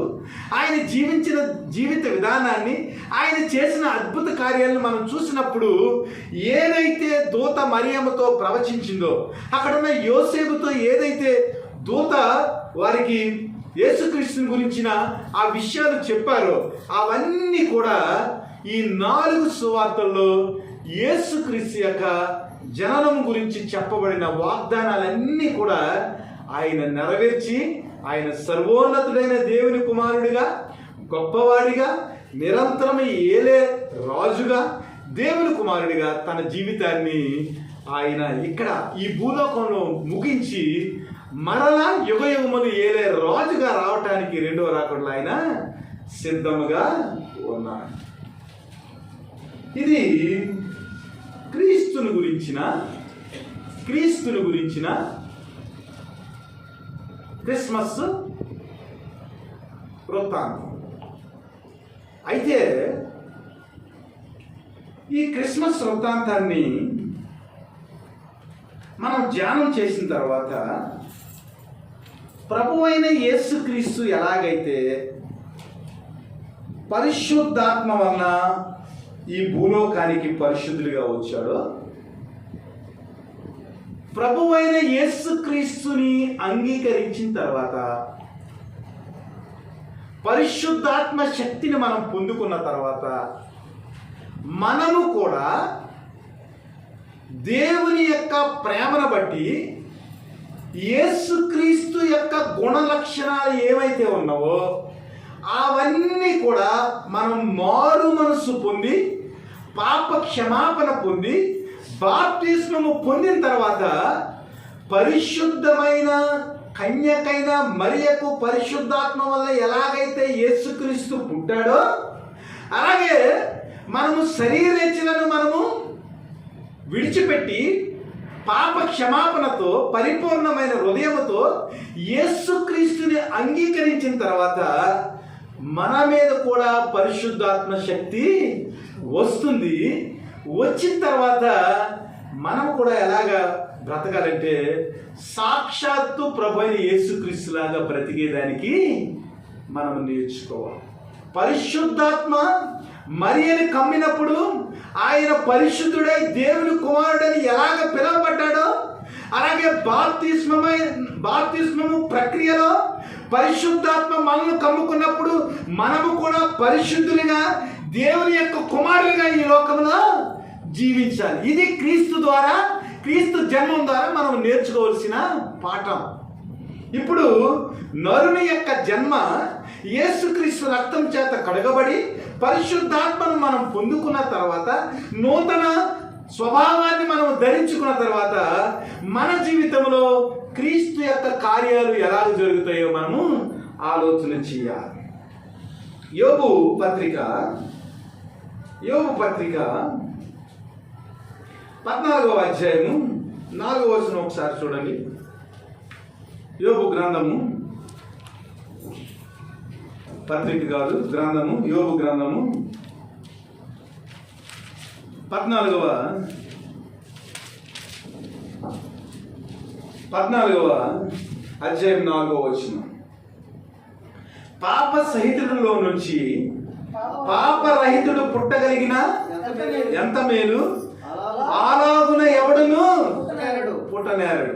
[SPEAKER 1] ఆయన జీవించిన జీవిత విధానాన్ని, ఆయన చేసిన అద్భుత కార్యాలను మనం చూసినప్పుడు ఏదైతే దూత మరియమ్మతో ప్రవచించిందో, అక్కడున్న యోసేపుతో ఏదైతే దూత వారికి యేసుక్రీస్తుని గురించిన ఆ విషయాలు చెప్పారో అవన్నీ కూడా ఈ 4 సువార్తల్లో యేసుక్రీస్తు యొక్క జననం గురించి చెప్పబడిన వాగ్దానాలన్నీ కూడా ఆయన నెరవేర్చి ఆయన సర్వోన్నతుడైన దేవుని కుమారుడిగా, గొప్పవాడిగా, నిరంతరం ఏలే రాజుగా, దేవుని కుమారుడిగా తన జీవితాన్ని ఆయన ఇక్కడ ఈ భూలోకంలో ముగించి మరలా యుగయుగములు ఏలే రాజుగా రావటానికి 2వ రాకడలో ఆయన సిద్ధముగా ఉన్నాడు. ఇది క్రీస్తుని గురించిన క్రిస్మస్ వృత్తాంతం. అయితే ఈ క్రిస్మస్ వృత్తాంతాన్ని మనం ధ్యానం చేసిన తర్వాత ప్రభువైన యేసుక్రీస్తు ఎలాగైతే పరిశుద్ధాత్మ వలన ఈ భూలోకానికి పరిశుద్ధుడిగా వచ్చాడో, ప్రభువైన యేసుక్రీస్తుని అంగీకరించిన తర్వాత, పరిశుద్ధాత్మ శక్తిని మనం పొందుకున్న తర్వాత, మనము కూడా దేవుని యొక్క ప్రేమను బట్టి యేసుక్రీస్తు యొక్క గుణ లక్షణాలు ఏవైతే ఉన్నావో అవన్నీ కూడా మనం మారు మనసు పొంది, పాప క్షమాపణ పొంది, బాప్తిస్మము పొందిన తర్వాత పరిశుద్ధమైన కన్యకైన మరియకు పరిశుద్ధాత్మ వల్ల ఎలాగైతే యేసుక్రీస్తు పుట్టాడో అలాగే మనము శరీరేచ్ఛలను మనము విడిచిపెట్టి పాప క్షమాపణతో పరిపూర్ణమైన హృదయముతో యేసుక్రీస్తుని అంగీకరించిన తర్వాత మన మీద కూడా పరిశుద్ధాత్మ శక్తి వస్తుంది. వచ్చిన తర్వాత మనం కూడా ఎలాగా బ్రతకాలంటే సాక్షాత్తు ప్రభు అయిన యేసుక్రీస్తు లాగా బ్రతికేదానికి మనం నేర్చుకోవాలి. పరిశుద్ధాత్మ మరియని కమ్మినప్పుడు ఆయన పరిశుద్ధుడై దేవుని కుమారుడని ఎలాగ పిలువబడ్డాడో అలాగే బాప్తిస్మము ప్రక్రియలో పరిశుద్ధాత్మ మనల్ని కమ్ముకున్నప్పుడు మనము కూడా పరిశుద్ధులుగా దేవుని యొక్క కుమారులుగా ఈ లోకంలో జీవించాలి. ఇది క్రీస్తు జన్మం ద్వారా మనం నేర్చుకోవాల్సిన పాఠం. ఇప్పుడు నరుని యొక్క జన్మ యేసుక్రీస్తు రక్తం చేత కడగబడి పరిశుద్ధాత్మను మనం పొందుకున్న తర్వాత, నూతన స్వభావాన్ని మనం ధరించుకున్న తర్వాత మన జీవితంలో క్రీస్తు యొక్క కార్యాలు ఎలా జరుగుతాయో మనము ఆలోచన చేయాలి. యోబు పత్రిక 14వ అధ్యాయము 4వ వచనం ఒకసారి చూడండి. యోబు గ్రంథము, పత్రిక కాదు గ్రంథము, యోబు గ్రంథము 14వ అధ్యాయం 4వ వచనం. పాప సహితుడిలో నుంచి పాపరహితుడు పుట్టగలిగిన ఎంత మేలు, అలాగున ఎవడును పుట్టనేరడు.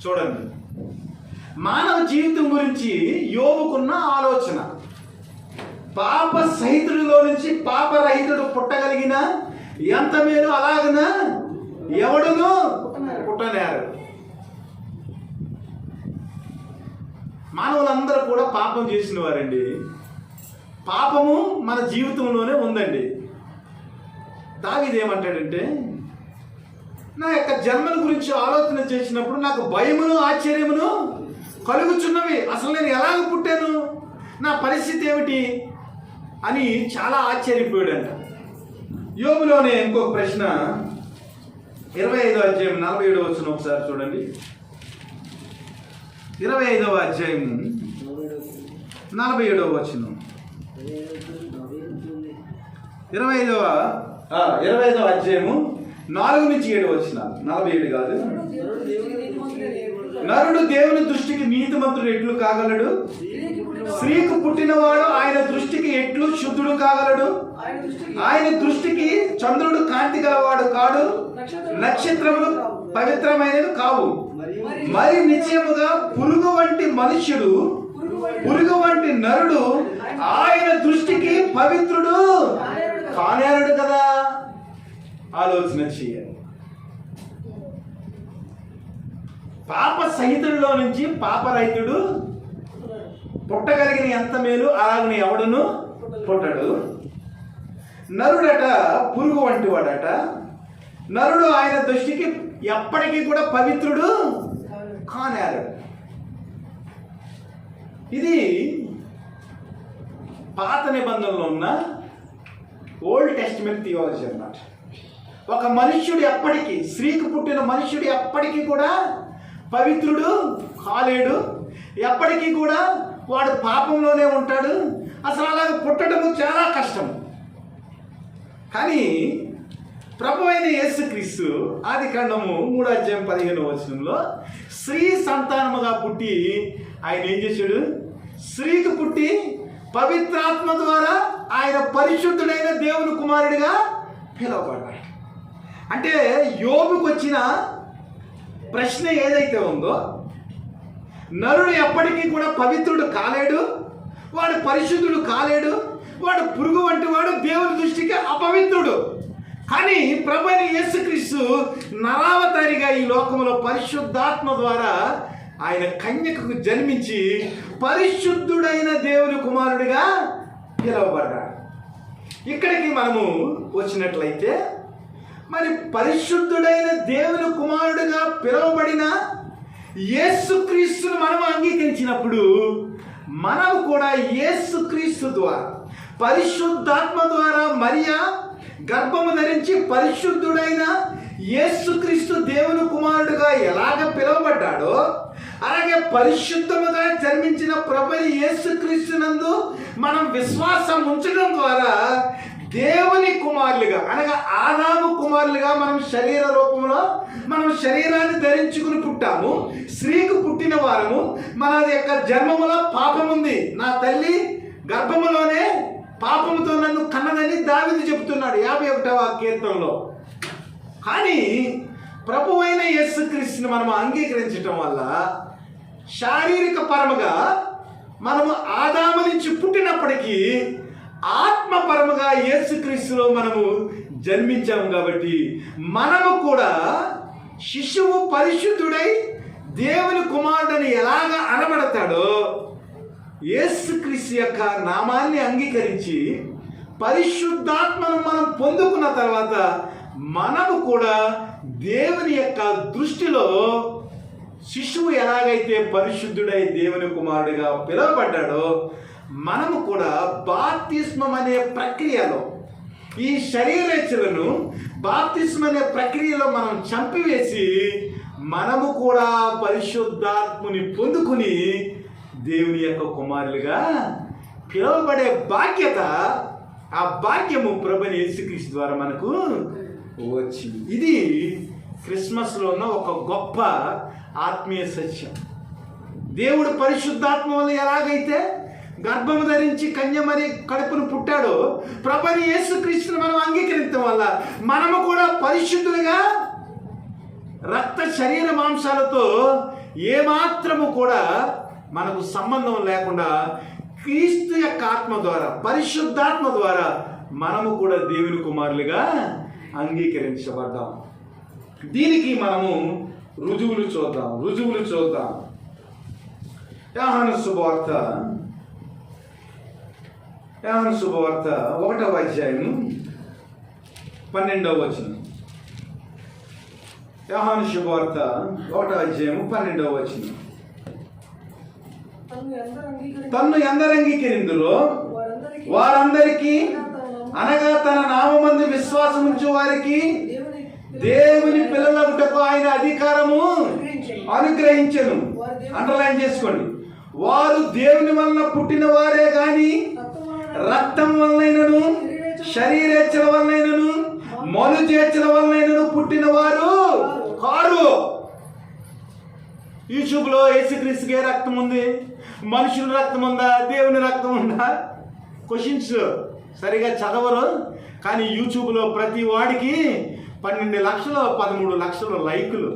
[SPEAKER 1] చూడండి, మానవ జీవితం గురించి యోబుకున్న ఆలోచన. పాప సహితుడిలో నుంచి పాపరహితుడు పుట్టగలిగిన ఎంత మేలు, అలాగన ఎవడును పుట్టనేరడు. మానవులందరూ కూడా పాపం చేసిన వారండి. పాపము మన జీవితంలోనే ఉందండి. దావీదు ఏమంటాడంటే, నా యొక్క జన్మల గురించి ఆలోచన చేసినప్పుడు నాకు భయమును ఆశ్చర్యమును కలుగుచున్నవి. అసలు నేను ఎలాగ పుట్టాను, నా పరిస్థితి ఏమిటి అని చాలా ఆశ్చర్యపోయాడంట. యోబులోనే ఇంకొక ప్రశ్న, 25వ అధ్యాయం 47వ వచనం ఒకసారి చూడండి. 25వ అధ్యాయం 47వ వచనం. 25వ అధ్యాయము 4 నుంచి 7 వచ్చిన 47 కాదు. నరుడు దేవుని దృష్టికి నీతిమంతుడు ఎట్లు కాగలడు? స్త్రీకు పుట్టినవాడు ఆయన దృష్టికి ఎట్లు శుద్ధుడు కాగలడు? ఆయన దృష్టికి చంద్రుడు కాంతి గలవాడు కాడు, నక్షత్రములు పవిత్రమైనవి కావు. మరి నిశ్చయముగా పురుగు వంటి నరుడు ఆయన దృష్టికి పవిత్రుడు కానేరుడు కదా. ఆలోచన చేయాలి. పాప సహితుడిలో నుంచి పాపరహితుడు పుట్టగలిగిన ఎంత మేలు, అలాగని ఎవడును పుట్టడు. నరుడట పురుగు వంటి వాడట. నరుడు ఆయన దృష్టికి ఎప్పటికీ కూడా పవిత్రుడు కానేరడు. ఇది పాత నిబంధనలో ఉన్న ఓల్డ్ టెస్టిమెంట్ థియాలజీ అన్నమాట. ఒక మనుష్యుడు ఎప్పటికీ, స్త్రీకి పుట్టిన మనుష్యుడు ఎప్పటికీ కూడా పవిత్రుడు కాలేడు. ఎప్పటికీ కూడా వాడు పాపంలోనే ఉంటాడు. అసలు అలాగ పుట్టడము చాలా కష్టం. కానీ ప్రభు అయిన యేసుక్రీస్తు ఆదికాండము 3వ అధ్యాయం 15వ వచనంలో స్త్రీ సంతానముగా పుట్టి ఆయన ఏం చేశాడు? స్త్రీకి పుట్టి పవిత్రాత్మ ద్వారా ఆయన పరిశుద్ధుడైన దేవుని కుమారుడిగా పిలువబడ్డాడు. అంటే యోబుకు వచ్చిన ప్రశ్న ఏదైతే ఉందో, నరుడు ఎప్పటికీ కూడా పవిత్రుడు కాలేడు, వాడు పరిశుద్ధుడు కాలేడు, వాడు పురుగు వంటి వాడు, దేవుని దృష్టికి అపవిత్రుడు. కానీ ప్రభువైన యేసుక్రీస్తు నరావతారిగా ఈ లోకంలో పరిశుద్ధాత్మ ద్వారా ఆయన కన్యకకు జన్మించి పరిశుద్ధుడైన దేవుని కుమారుడిగా పిలువబడ్డాడు. ఇక్కడికి మనము వచ్చినట్లయితే, మరి పరిశుద్ధుడైన దేవుని కుమారుడిగా పిలువబడిన యేసుక్రీస్తును మనం అంగీకరించినప్పుడు మనము కూడా యేసుక్రీస్తు ద్వారా పరిశుద్ధాత్మ ద్వారా మరియా గర్భము ధరించి పరిశుద్ధుడైన యేసుక్రీస్తు దేవుని కుమారుడుగా ఎలాగ పిలువబడ్డాడో, అలాగే పరిశుద్ధముగా జన్మించిన ప్రభువైన యేసుక్రీస్తునందు మనం విశ్వాసం ఉంచడం ద్వారా దేవుని కుమారులుగా, అనగా ఆదాము కుమారులుగా మనం శరీర రూపంలో మనం శరీరాన్ని ధరించుకుని పుట్టాము. స్త్రీకి పుట్టిన వారము. మన యొక్క జన్మములో పాపం ఉంది. నా తల్లి గర్భములోనే పాపముతో నన్ను కన్నదని దావీదు చెబుతున్నాడు 51వ కీర్తనలో. కానీ ప్రభువైన యేసుక్రీస్తుని మనం అంగీకరించటం వల్ల శారీరక పరముగా మనము ఆదాము నుంచి పుట్టినప్పటికీ ఆత్మపరముగా యేసుక్రీస్తులో మనము జన్మించాము. కాబట్టి మనము కూడా శిశువు పరిశుద్ధుడై దేవుని కుమారుడని ఎలాగ అనబడతాడో, యేసుక్రీస్తు యొక్క నామాన్ని అంగీకరించి పరిశుద్ధాత్మను మనం పొందుకున్న తర్వాత మనము కూడా దేవుని యొక్క దృష్టిలో శిశువు ఎలాగైతే పరిశుద్ధుడై దేవుని కుమారుడిగా పిలువబడ్డాడో, మనము కూడా బాప్తిస్మం అనే ప్రక్రియలో ఈ శరీరేచ్ఛలను బాప్తిస్మం అనే ప్రక్రియలో మనం చంపివేసి మనము కూడా పరిశుద్ధాత్మని పొందుకుని దేవుని యొక్క కుమారులుగా పిలువబడే బాధ్యత, ఆ భాగ్యము ప్రభువైన యేసుక్రీస్తు ద్వారా మనకు వచ్చింది. ఇది క్రిస్మస్లో ఉన్న ఒక గొప్ప ఆత్మీయ సత్యం. దేవుడు పరిశుద్ధాత్మ వల్ల ఎలాగైతే గర్భము ధరించి కన్యమరి కడుపును పుట్టాడో, ప్రభువైన యేసుక్రీస్తుని మనం అంగీకరించడం వల్ల మనము కూడా పరిశుద్ధులుగా రక్త శరీర మాంసాలతో ఏమాత్రము కూడా మనకు సంబంధం లేకుండా క్రీస్తు యొక్క ఆత్మ ద్వారా, పరిశుద్ధాత్మ ద్వారా మనము కూడా దేవుని కుమారులుగా అంగీకరించబడ్డాం. దీనికి మనము రుజువులు చూద్దాం. యోహాను శుభవార్త 1వ అధ్యాయం 12వ వచనం. యోహాను శుభవార్త 1వ అధ్యాయం 12వ వచనం. తన్ను ఎందరు అంగీకరిందురో వారందరికీ, అనగా తన నామమందు విశ్వాసం ఉంచు వారికి దేవుని పిల్లలగుటకు ఆయన అధికారము అనుగ్రహించెను. అండర్లైన్ చేసుకోండి. వారు దేవుని వలన పుట్టిన వారే గాని రక్తం వలనైనను, శరీరేచ్ఛల వలనైనను, మనుజేచ్ఛల వలనైనను పుట్టిన వారు కారు. యూట్యూబ్లో యేసుక్రీస్తుకి రక్తం ఉంది, మనుషుల రక్తం ఉందా, దేవుని రక్తం ఉందా? క్వశ్చన్స్ సరిగా చదవరు. కానీ యూట్యూబ్లో ప్రతి వాడికి 12 లక్షలు 13 లక్షల లైకులు.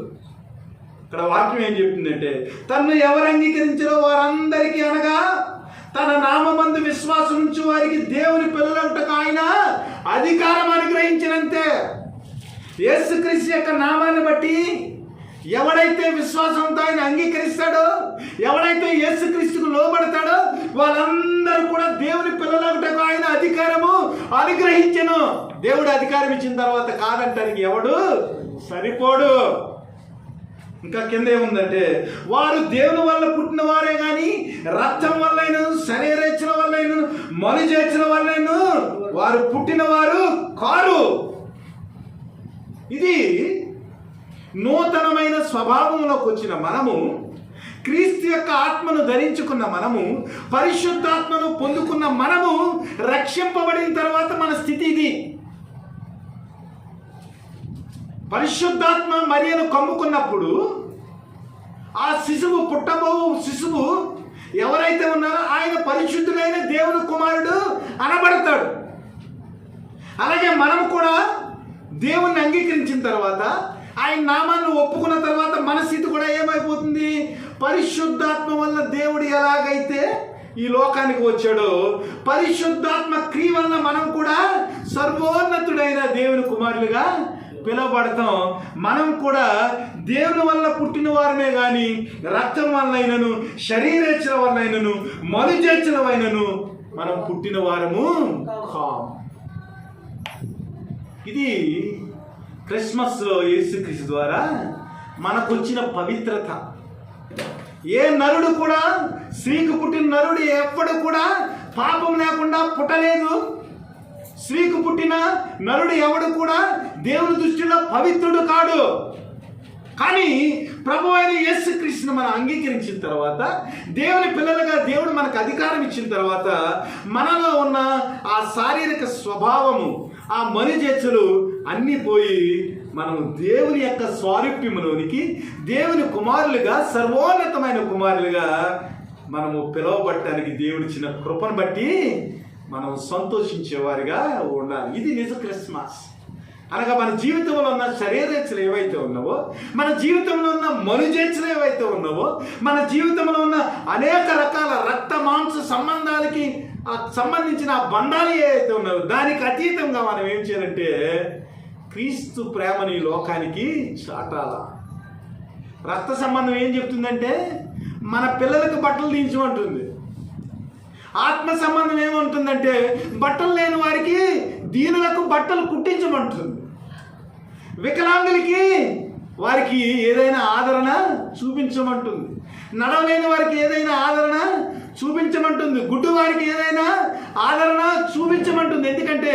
[SPEAKER 1] ఇక్కడ వాక్యం ఏం చెప్తుందంటే, తన్ను ఎవరు అంగీకరించారో వారందరికీ, అనగా తన నామమందు విశ్వాసం ఉంచు వారికి దేవుని పిల్లలగుటకు ఆయన అధికారం అనుగ్రహించినంతే. యేసుక్రీస్తు యొక్క నామాన్ని బట్టి ఎవడైతే విశ్వాసంతో ఆయన అంగీకరిస్తాడో, ఎవడైతే యేసుక్రీస్తుకు లోబడతాడో వాళ్ళందరూ కూడా దేవుని పిల్లలగుటకు ఆయన అధికారము అనుగ్రహించెను. దేవుడు అధికారం ఇచ్చిన తర్వాత కాదంటానికి ఎవడు సరిపోడు. ఇంకా కింద ఏముందంటే, వారు దేవుని వల్ల పుట్టిన వారే కానీ రక్తం వల్లైనా, శరీరేచ్ఛల వల్లైనా, మనుజేచ్ఛల వల్లైనా వారు పుట్టిన వారు కారు. ఇది నూతనమైన స్వభావంలోకి వచ్చిన మనము, క్రీస్తు యొక్క ఆత్మను ధరించుకున్న మనము, పరిశుద్ధాత్మను పొందుకున్న మనము రక్షింపబడిన తర్వాత మన స్థితి ఇది. పరిశుద్ధాత్మ మరియను కమ్ముకున్నప్పుడు ఆ శిశువు, పుట్టబోవు శిశువు ఎవరైతే ఉన్నారో ఆయన పరిశుద్ధుడైన దేవుని కుమారుడు అనబడతాడు. అలాగే మనం కూడా దేవుణ్ణి అంగీకరించిన తర్వాత ఆయన నామాన్ని ఒప్పుకున్న తర్వాత మన స్థితి కూడా ఏమైపోతుంది? పరిశుద్ధాత్మ వల్ల దేవుడు ఎలాగైతే ఈ లోకానికి వచ్చాడో, పరిశుద్ధాత్మ క్రియ వలన మనం కూడా సర్వోన్నతుడైన దేవుని కుమారులుగా పిలువబడతాం. మనం కూడా దేవుని వల్ల పుట్టిన వారమే కానీ రక్తం వల్లైనను, శరీరేచ్ఛల వల్లైనను, మనుజేచ్ఛలమైనను మనం పుట్టిన వారము కాము. ఇది క్రిస్మస్లో యేసుక్రీస్తు ద్వారా మనకు వచ్చిన పవిత్రత. ఏ నరుడు కూడా, స్త్రీకి పుట్టిన నరుడు ఎప్పుడు కూడా పాపం లేకుండా పుట్టలేదు. స్త్రీకి పుట్టిన నరుడు ఎవడు కూడా దేవుని దృష్టిలో పవిత్రుడు కాడు. కానీ ప్రభు అయిన యేసుక్రీస్తుని మనం అంగీకరించిన తర్వాత, దేవుని పిల్లలుగా దేవుడు మనకు అధికారం ఇచ్చిన తర్వాత, మనలో ఉన్న ఆ శారీరక స్వభావము, ఆ మనుజేచ్ఛలు అన్నీ పోయి మనము దేవుని యొక్క స్వారూప్యములోనికి, దేవుని కుమారులుగా, సర్వోన్నతమైన కుమారులుగా మనము పిలువబట్టడానికి దేవుడిచ్చిన కృపను బట్టి మనం సంతోషించేవారిగా ఉండాలి. ఇది నిజ క్రిస్మస్. అనగా మన జీవితంలో ఉన్న శరీరేచ్ఛలు ఏవైతే ఉన్నావో, మన జీవితంలో ఉన్న మనుజేచ్ఛలు ఏవైతే ఉన్నావో, మన జీవితంలో ఉన్న అనేక రకాల రక్త మాంస సంబంధాలకి సంబంధించిన బంధాలు ఏవైతే ఉన్నావో, దానికి అతీతంగా మనం ఏం చేయాలంటే క్రీస్తు ప్రేమని లోకానికి చాటాల. రక్త సంబంధం ఏం చెప్తుందంటే మన పిల్లలకు బట్టలు దించమంటుంది. ఆత్మ సంబంధం ఏమంటుందంటే బట్టలు లేని వారికి, దీనులకు బట్టలు కుట్టించమంటుంది. వికలాంగులకి వారికి ఏదైనా ఆదరణ చూపించమంటుంది. నడవలేని వారికి ఏదైనా ఆదరణ చూపించమంటుంది. గుడ్డు వారికి ఏదైనా ఆదరణ చూపించమంటుంది. ఎందుకంటే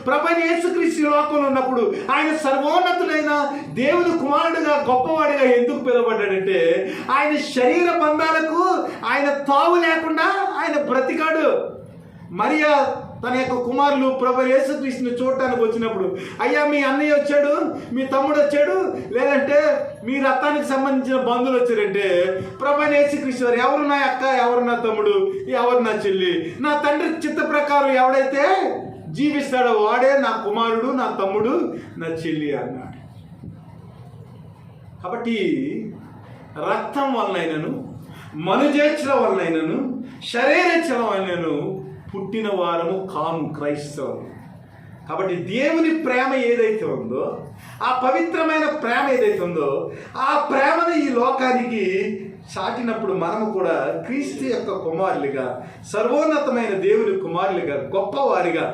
[SPEAKER 1] ప్రభువైన యేసుక్రీస్తు లోకంలో ఉన్నప్పుడు ఆయన సర్వోన్నతుడైన దేవుని కుమారుడుగా, గొప్పవాడిగా ఎందుకు పిలువబడ్డాడంటే ఆయన శరీర బంధాలకు ఆయన తావు లేకుండా ఆయన బ్రతికాడు. మరియా తన యొక్క కుమారులు ప్రభువైన యేసుక్రీస్తుని చూడటానికి వచ్చినప్పుడు, అయ్యా మీ అన్నయ్య వచ్చాడు, మీ తమ్ముడు వచ్చాడు, లేదంటే మీ రక్తానికి సంబంధించిన బంధువులు వచ్చారంటే ప్రభువైన యేసుక్రీస్తు వారు, ఎవరు నా అక్క, ఎవరు నా తమ్ముడు, ఎవరు నా చెల్లి, నా తండ్రి చిత్త ప్రకారం ఎవడైతే జీవిస్తాడో వాడే నా కుమారుడు, నా తమ్ముడు, నా చెల్లి అన్నాడు. కాబట్టి రక్తం వలనైనను, మనుజేచ్ఛల వలనైనను, శరీరేచ్ఛల వలనైనను పుట్టిన వారము కాము క్రైస్తవులు. కాబట్టి దేవుని ప్రేమ ఏదైతే ఉందో, ఆ పవిత్రమైన ప్రేమ ఏదైతే ఉందో, ఆ ప్రేమను ఈ లోకానికి చాటినప్పుడు మనము కూడా క్రీస్తు యొక్క కుమారులుగా, సర్వోన్నతమైన దేవుని కుమారులుగా, గొప్పవారిగా,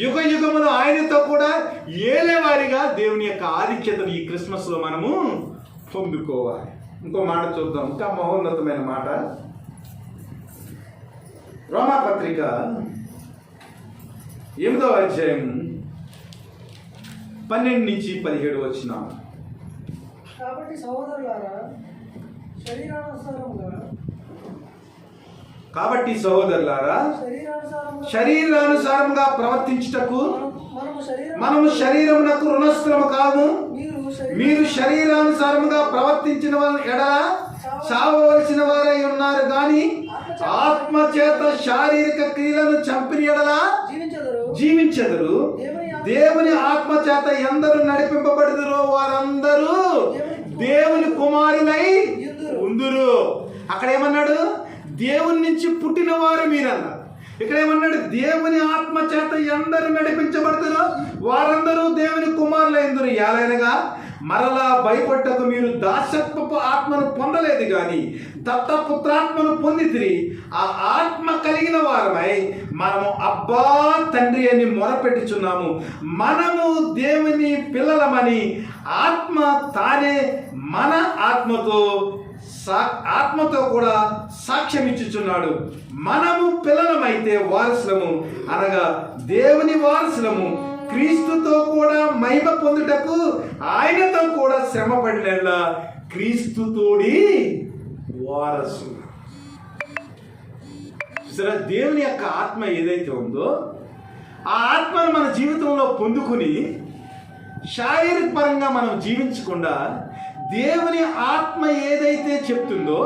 [SPEAKER 1] యుగ యుగములు ఆయనతో కూడా ఏలేవారిగా దేవుని యొక్క ఆధిక్యతను ఈ క్రిస్మస్లో మనము పొందుకోవాలి. ఇంకో మాట చూద్దాం, ఇంకా మహోన్నతమైన మాట. రోమాపత్రిక 8వ అధ్యాయం 12 నుంచి 17 వచనం.
[SPEAKER 2] కాబట్టి సహోదరులారా,
[SPEAKER 1] శరీరానుసారంగా ప్రవర్తించుటకు మనము శరీరమునకు రుణస్థులము కాము. మీరు శరీరానుసారంగా ప్రవర్తించిన ఎడల చావవలసిన వారై ఉన్నారు, కానీ ఆత్మ చేత శారీరక క్రియలను చంపిన ఎడల జీవించెదరు. దేవుని ఆత్మ చేత ఎందరు నడిపింపబడుదురో వారందరూ దేవుని కుమారులై ఉందురు. అక్కడ ఏమన్నాడు? దేవుని నుంచి పుట్టిన వారు మీరన్నారు. ఇక్కడ ఏమన్నాడు? దేవుని ఆత్మ చేత ఎందరు నడిపించబడుతారో వారందరూ దేవుని కుమారులైందురు. ఎలాగనగా మరలా భయపడ్డకు మీరు దాసత్వపు ఆత్మను పొందలేదు, కానీ దత్తపుత్రాత్మను పొందితిరి. ఆ ఆత్మ కలిగిన వారమై మనము అబ్బా తండ్రి అని మొరపెట్టుచున్నాము. మనము దేవుని పిల్లలమని ఆత్మ తానే మన ఆత్మతో కూడా సాక్ష్యం ఇచ్చుచున్నాడు. మనము పిల్లలమైతే వారసులము, అనగా దేవుని వారసులము. క్రీస్తుతో కూడా మహిమ పొందుటకు ఆయనతో కూడా శ్రమ పడిన క్రీస్తుతోడి వారసు. సరే, దేవుని యొక్క ఆత్మ ఏదైతే ఉందో ఆ ఆత్మను మన జీవితంలో పొందుకుని శారీరక పరంగా మనం జీవించకుండా దేవుని ఆత్మ ఏదైతే చెప్తుందో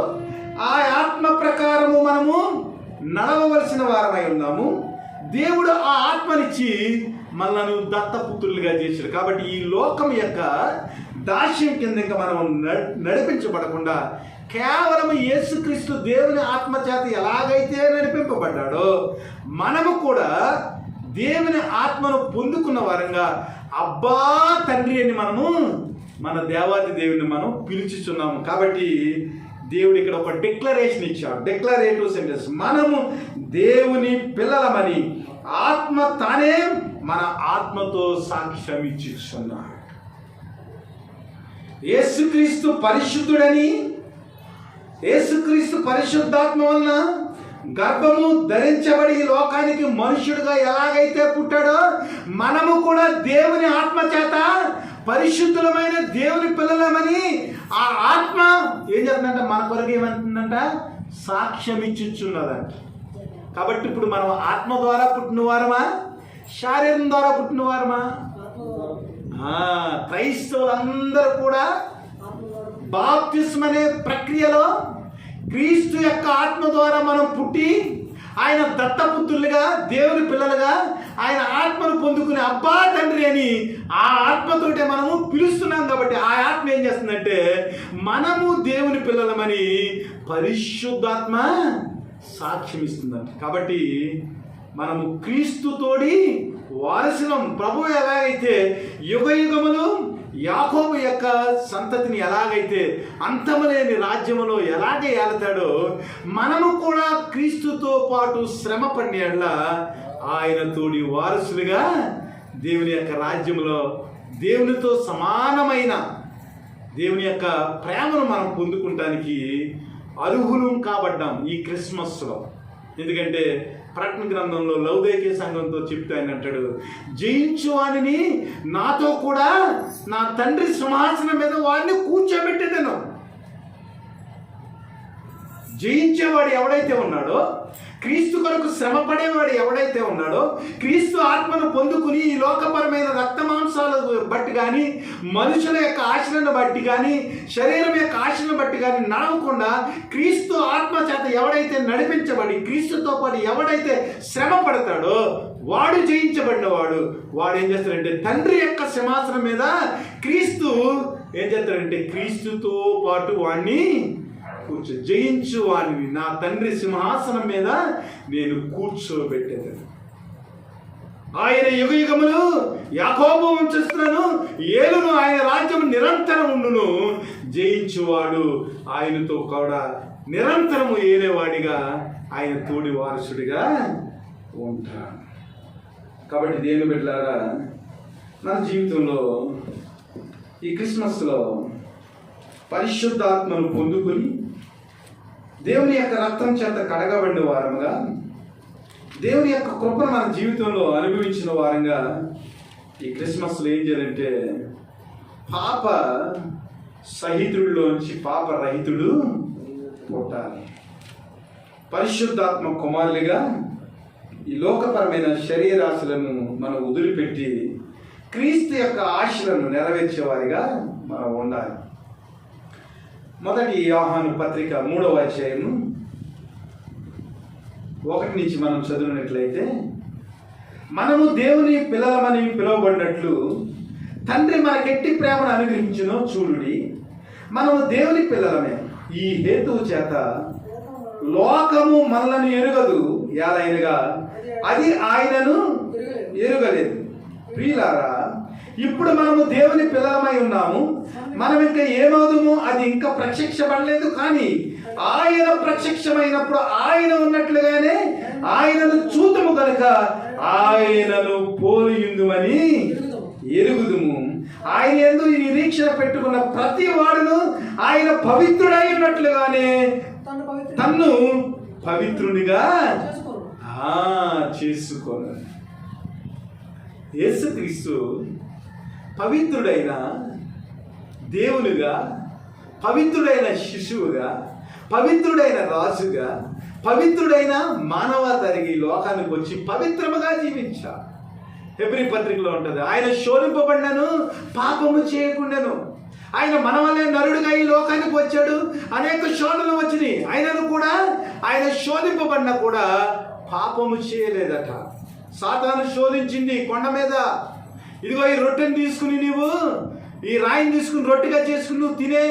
[SPEAKER 1] ఆ ఆత్మ ప్రకారము మనము నడవవలసిన వారమై ఉన్నాము. దేవుడు ఆ ఆత్మనిచ్చి మనలను దత్తపుత్రులుగా చేశాడు. కాబట్టి ఈ లోకం యొక్క దాస్యం కింద ఇంకా మనం నడిపించబడకుండా కేవలం యేసుక్రీస్తు దేవుని ఆత్మచేత ఎలాగైతే నడిపింపబడ్డాడో మనము కూడా దేవుని ఆత్మను పొందుకున్న వారంగా అబ్బా తండ్రి అని మనము మన దేవాది దేవుని మనం పిలుచుచున్నాము. కాబట్టి దేవుడు ఇక్కడ ఒక డిక్లరేషన్ ఇచ్చాడు, డిక్లరేటివ్ సెంటెన్స్. మనము దేవుని పిల్లలమని ఆత్మ తానే మన ఆత్మతో సాక్ష్యం ఇచ్చిస్తున్నాడు. యేసుక్రీస్తు పరిశుద్ధుడని, యేసుక్రీస్తు పరిశుద్ధాత్మ వలన గర్భము ధరించబడి ఈ లోకానికి మనుష్యుడిగా ఎలాగైతే పుట్టాడో మనము కూడా దేవుని ఆత్మ చేత పరిశుద్ధులమైన దేవుని పిల్లలమని ఆ ఆత్మ ఏం చేస్తుందంట, మన కొరకు ఏమంటుందంట, సాక్ష్యం ఇచ్చుచున్నదంట. కాబట్టి ఇప్పుడు మనం ఆత్మ ద్వారా పుట్టిన వారమా, శరీరం ద్వారా పుట్టిన వారమా? క్రైస్తవులందరూ కూడా బాప్తిస్మ అనే ప్రక్రియలో క్రీస్తు యొక్క ఆత్మ ద్వారా మనం పుట్టి ఆయన దత్తపుత్రులుగా దేవుని పిల్లలుగా ఆయన ఆత్మను పొందుకునే అబ్బా తండ్రి అని ఆ ఆత్మతోటే మనము పిలుస్తున్నాం. కాబట్టి ఆ ఆత్మ ఏం చేస్తుందంటే మనము దేవుని పిల్లలమని పరిశుద్ధాత్మ సాక్ష్యం ఇస్తుందంట. కాబట్టి మనము క్రీస్తుతోడి వారసులం. ప్రభు ఎలాగైతే యుగ యుగములు యాకోబు యొక్క సంతతిని ఎలాగైతే అంతములేని రాజ్యములో ఎలాగ ఏలతాడో మనము కూడా క్రీస్తుతో పాటు శ్రమ పడిన ఆయన తోడి వారసులుగా దేవుని యొక్క రాజ్యములో దేవునితో సమానమైన దేవుని యొక్క ప్రేమను మనం పొందుకుంటానికి అర్హులం కాబడ్డాం ఈ క్రిస్మస్లో. ఎందుకంటే ప్రకటన గ్రంథంలో లౌదీకీయ సంఘంతో చెప్తే ఆయన అంటాడు, జయించు వానిని నాతో కూడా నా తండ్రి సింహాసనం మీద వారిని కూర్చోబెట్టేదను. జయించేవాడు ఎవడైతే ఉన్నాడో, క్రీస్తు కొరకు శ్రమ పడేవాడు ఎవడైతే ఉన్నాడో, క్రీస్తు ఆత్మను పొందుకుని ఈ లోకపరమైన రక్త మాంసాల బట్టి కానీ, మనుషుల యొక్క ఆశలను బట్టి కానీ, శరీరం యొక్క ఆశలను బట్టి కానీ నడవకుండా క్రీస్తు ఆత్మ చేత ఎవడైతే నడిపించబడి క్రీస్తుతో పాటు ఎవడైతే శ్రమ పడతాడో వాడు జయించబడినవాడు. వాడు ఏం చేస్తాడంటే తండ్రి యొక్క సింహాసనం మీద క్రీస్తు ఏం చేస్తాడంటే క్రీస్తుతో పాటు వాడిని జయించు వాడిని నా తండ్రి సింహాసనం మీద నేను కూర్చోబెట్టేదాను. ఆయన యుగ యుగములు యాకోబు వంశస్థులను ఏలును, ఆయన రాజ్యం నిరంతరం ఉండును. జయించువాడు ఆయనతో కూడా నిరంతరము ఏలేవాడిగా ఆయన తోడి వారసుడిగా ఉంటాడు. కాబట్టి దేవుని బిడ్డలారా, మన జీవితంలో ఈ క్రిస్మస్లో పరిశుద్ధాత్మను పొందుకొని దేవుని యొక్క రక్తం చేత కడగబడిన వారముగా, దేవుని యొక్క కృపను మన జీవితంలో అనుభవించిన వారంగా ఈ క్రిస్మస్లో ఏం చేయాలంటే పాప సహితుడిలోంచి పాప రహితుడు పుట్టాలి. పరిశుద్ధాత్మ కుమారులుగా ఈ లోకపరమైన శరీరాశలను మనం వదిలిపెట్టి క్రీస్తు యొక్క ఆశలను నెరవేర్చేవారిగా మనం ఉండాలి. మొదటి యోహాను పత్రిక 3వ అధ్యాయము 1 నుంచి మనం చదివినట్లయితే, మనము దేవుని పిల్లలమని పిలువబడినట్లు తండ్రి మనకెట్టి ప్రేమను అనుగ్రహించును చూడుడి, మనము దేవుని పిల్లలమే. ఈ హేతువు చేత లోకము మనలను ఎరుగదు, ఎలాగనగా అది ఆయనను ఎరుగలేదు. ప్రియులారా, ఇప్పుడు మనము దేవుని పిల్లలమై ఉన్నాము. మనం ఇంకా ఏమవుదాము అది ఇంకా ప్రత్యక్షపడలేదు. కానీ ఆయన ప్రత్యక్షమైనప్పుడు ఆయన ఉన్నట్లుగానే ఆయనను చూతుము కనుక ఆయనను పోలియుందుమని ఎరుగుదుము. ఆయన యందు ఈ నిరీక్షణ పెట్టుకున్న ప్రతి వాడును ఆయన పవిత్రుడై ఉన్నట్లుగానే తన్ను పవిత్రునిగా చేసుకోను. యేసుక్రీస్తు పవిత్రుడైన దేవునిగా, పవిత్రుడైన శిశువుగా, పవిత్రుడైన రాజుగా, పవిత్రుడైన మానవతరిగి లోకానికి వచ్చి పవిత్రముగా జీవించాడు. హెబ్రీ పత్రికలో ఉంటుంది, ఆయన శోధింపబడినను పాపము చేయకుండాను. ఆయన మన వల్లే నరుడుగా ఈ లోకానికి వచ్చాడు. అనేక శోధనలు వచ్చినాయి, ఆయనను కూడా ఆయన శోధింపబడిన కూడా పాపము చేయలేదట. సాతాను శోధించింది కొండ మీద, ఇదిగో ఈ రొట్టెని తీసుకుని నీవు ఈ రాయిని తీసుకుని రొట్టెగా చేసుకుని నువ్వు తినే,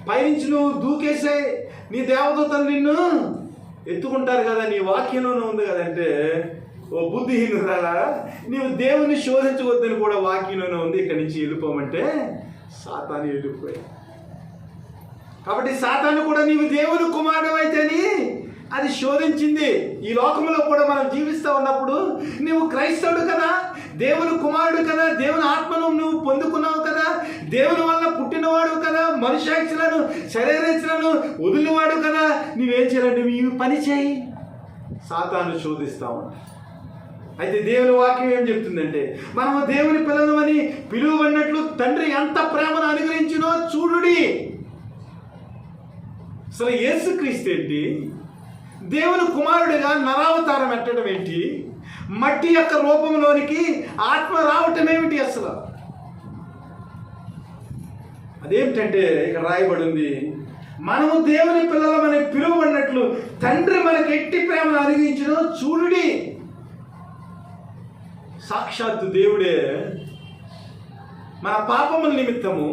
[SPEAKER 1] పైనుంచి నువ్వు దూకేసే, నీ దేవదూతలు నిన్ను ఎత్తుకుంటారు కదా, నీ వాక్యంలోనే ఉంది కదంటే, ఓ బుద్ధిహీనురాలా, నీవు దేవుని శోధించవద్దని కూడా వాక్యంలోనే ఉంది, ఇక్కడి నుంచి వెళ్ళిపోమంటే సాతాను వెళ్ళిపోయి. కాబట్టి సాతాను కూడా నీవు దేవుని కుమారుడు అయితేని అది శోధించింది. ఈ లోకంలో కూడా మనం జీవిస్తూ ఉన్నప్పుడు నువ్వు క్రైస్తవుడు కదా, దేవుని కుమారుడు కదా, దేవుని ఆత్మను నువ్వు పొందుకున్నావు కదా, దేవుని వల్ల పుట్టినవాడు కదా, మనుష్యాక్షలను శరీరేచ్ఛలను వదిలినవాడు కదా, నువ్వేం చేయాలంటే ఈ పని చేయి. సాతాను శోధిస్తావు. అయితే దేవుని వాక్యం ఏం చెప్తుందంటే, మనము దేవుని పిల్లలమని పిలువబడినట్లు తండ్రి ఎంత ప్రేమను అనుగ్రహించినో చూడుడి. అసలు యేసుక్రీస్తు ఏంటి? దేవుని కుమారుడిగా నరావతారం ఎట్టడం ఏంటి? మట్టి యొక్క రూపంలోనికి ఆత్మ రావటం ఏమిటి? అసలు అదేమిటంటే ఇక్కడ రాయబడి ఉంది, మనము దేవుని పిల్లలమని పిలువబడినట్లు తండ్రి మనకి ఎట్టి ప్రేమను అనుగ్రహించినో చూడుడి. సాక్షాత్తు దేవుడే మన పాపముల నిమిత్తము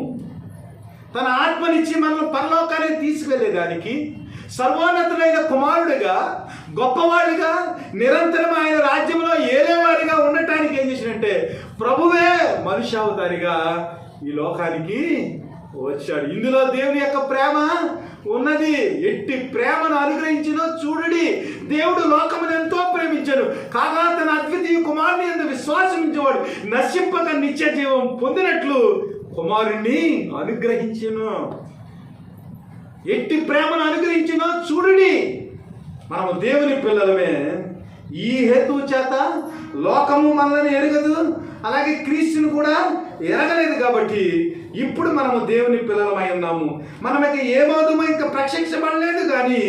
[SPEAKER 1] తన ఆత్మనిచ్చి మనల్ని పరలోకానికి తీసుకెళ్లేదానికి సర్వోన్నతుడైన కుమారుడిగా, గొప్పవాడిగా, నిరంతరం ఆయన రాజ్యంలో ఏలేవాడిగా ఉండటానికి ఏం చేసినంటే ప్రభువే మనుష్యావతారిగా ఈ లోకానికి వచ్చాడు. ఇందులో దేవుని యొక్క ప్రేమ ఉన్నది. ఎట్టి ప్రేమను అనుగ్రహించినో చూడుడి. దేవుడు లోకమును ఎంతో ప్రేమించాడు, కాగా తన అద్వితీయ కుమారుని యందు విశ్వాసమించేవాడు నశింపక నిత్య జీవం పొందినట్లు కుమారుణ్ణి అనుగ్రహించెను. ఎట్టి ప్రేమను అనుగ్రహించినో చూడుడి. మనము దేవుని పిల్లలమే. ఈ హేతువు చేత లోకము మనల్ని ఎరగదు, అలాగే క్రీస్తుని కూడా ఎరగలేదు. కాబట్టి ఇప్పుడు మనము దేవుని పిల్లలమై ఉన్నాము. మనకి ఏమాత్రమో ఇంకా ప్రత్యక్షపడలేదు, కానీ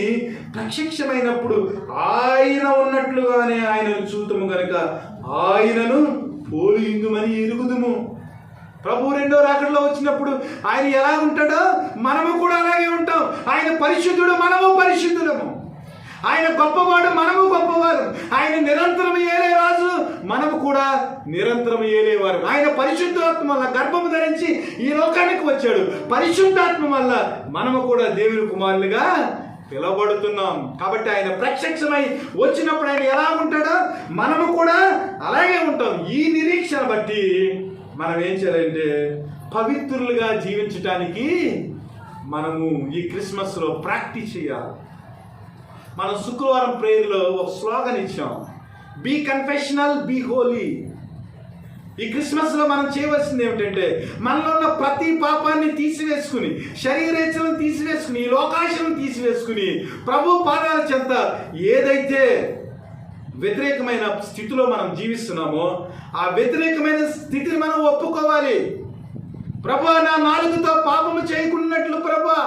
[SPEAKER 1] ప్రత్యక్షమైనప్పుడు ఆయన ఉన్నట్లుగానే ఆయనను చూతుము కనుక ఆయనను పోలియుందుమని ఎరుగుదుము. ప్రభు రెండో రాకడలో వచ్చినప్పుడు ఆయన ఎలా ఉంటాడో మనము కూడా అలాగే ఉంటాం. ఆయన పరిశుద్ధుడు, మనము పరిశుద్ధులము. ఆయన గొప్పవాడు, మనము గొప్పవారు. ఆయన నిరంతరం ఏలే రాజు, మనము కూడా నిరంతరం ఏలేవారు. ఆయన పరిశుద్ధాత్మ వల్ల గర్భము ధరించి ఈ లోకానికి వచ్చాడు. పరిశుద్ధాత్మ వల్ల మనము కూడా దేవుని కుమారులుగా పిలవబడుతున్నాం. కాబట్టి ఆయన ప్రత్యక్షమై వచ్చినప్పుడు ఆయన ఎలా ఉంటాడో మనము కూడా అలాగే ఉంటాం. ఈ నిరీక్షణ బట్టి మనం ఏం చేయాలంటే పవిత్రులుగా జీవించటానికి మనము ఈ క్రిస్మస్లో ప్రాక్టీస్ చేయాలి. మనం శుక్రవారం ప్రేయర్లో ఒక స్లోగన్ ఇచ్చాం, బీ కన్ఫెషనల్, బీ హోలీ. ఈ క్రిస్మస్లో మనం చేయవలసింది ఏమిటంటే మనలో ఉన్న ప్రతి పాపాన్ని తీసివేసుకుని, శరీరేచ్ఛలను తీసివేసుకుని, ఈ లోకాశలను తీసివేసుకుని ప్రభు పాదాల చెంత ఏదైతే వ్యతిరేకమైన స్థితిలో మనం జీవిస్తున్నామో ఆ వ్యతిరేకమైన స్థితిని మనం ఒప్పుకోవాలి. ప్రభా, నా నాలుగుతో పాపము చేయకున్నట్లు ప్రభా,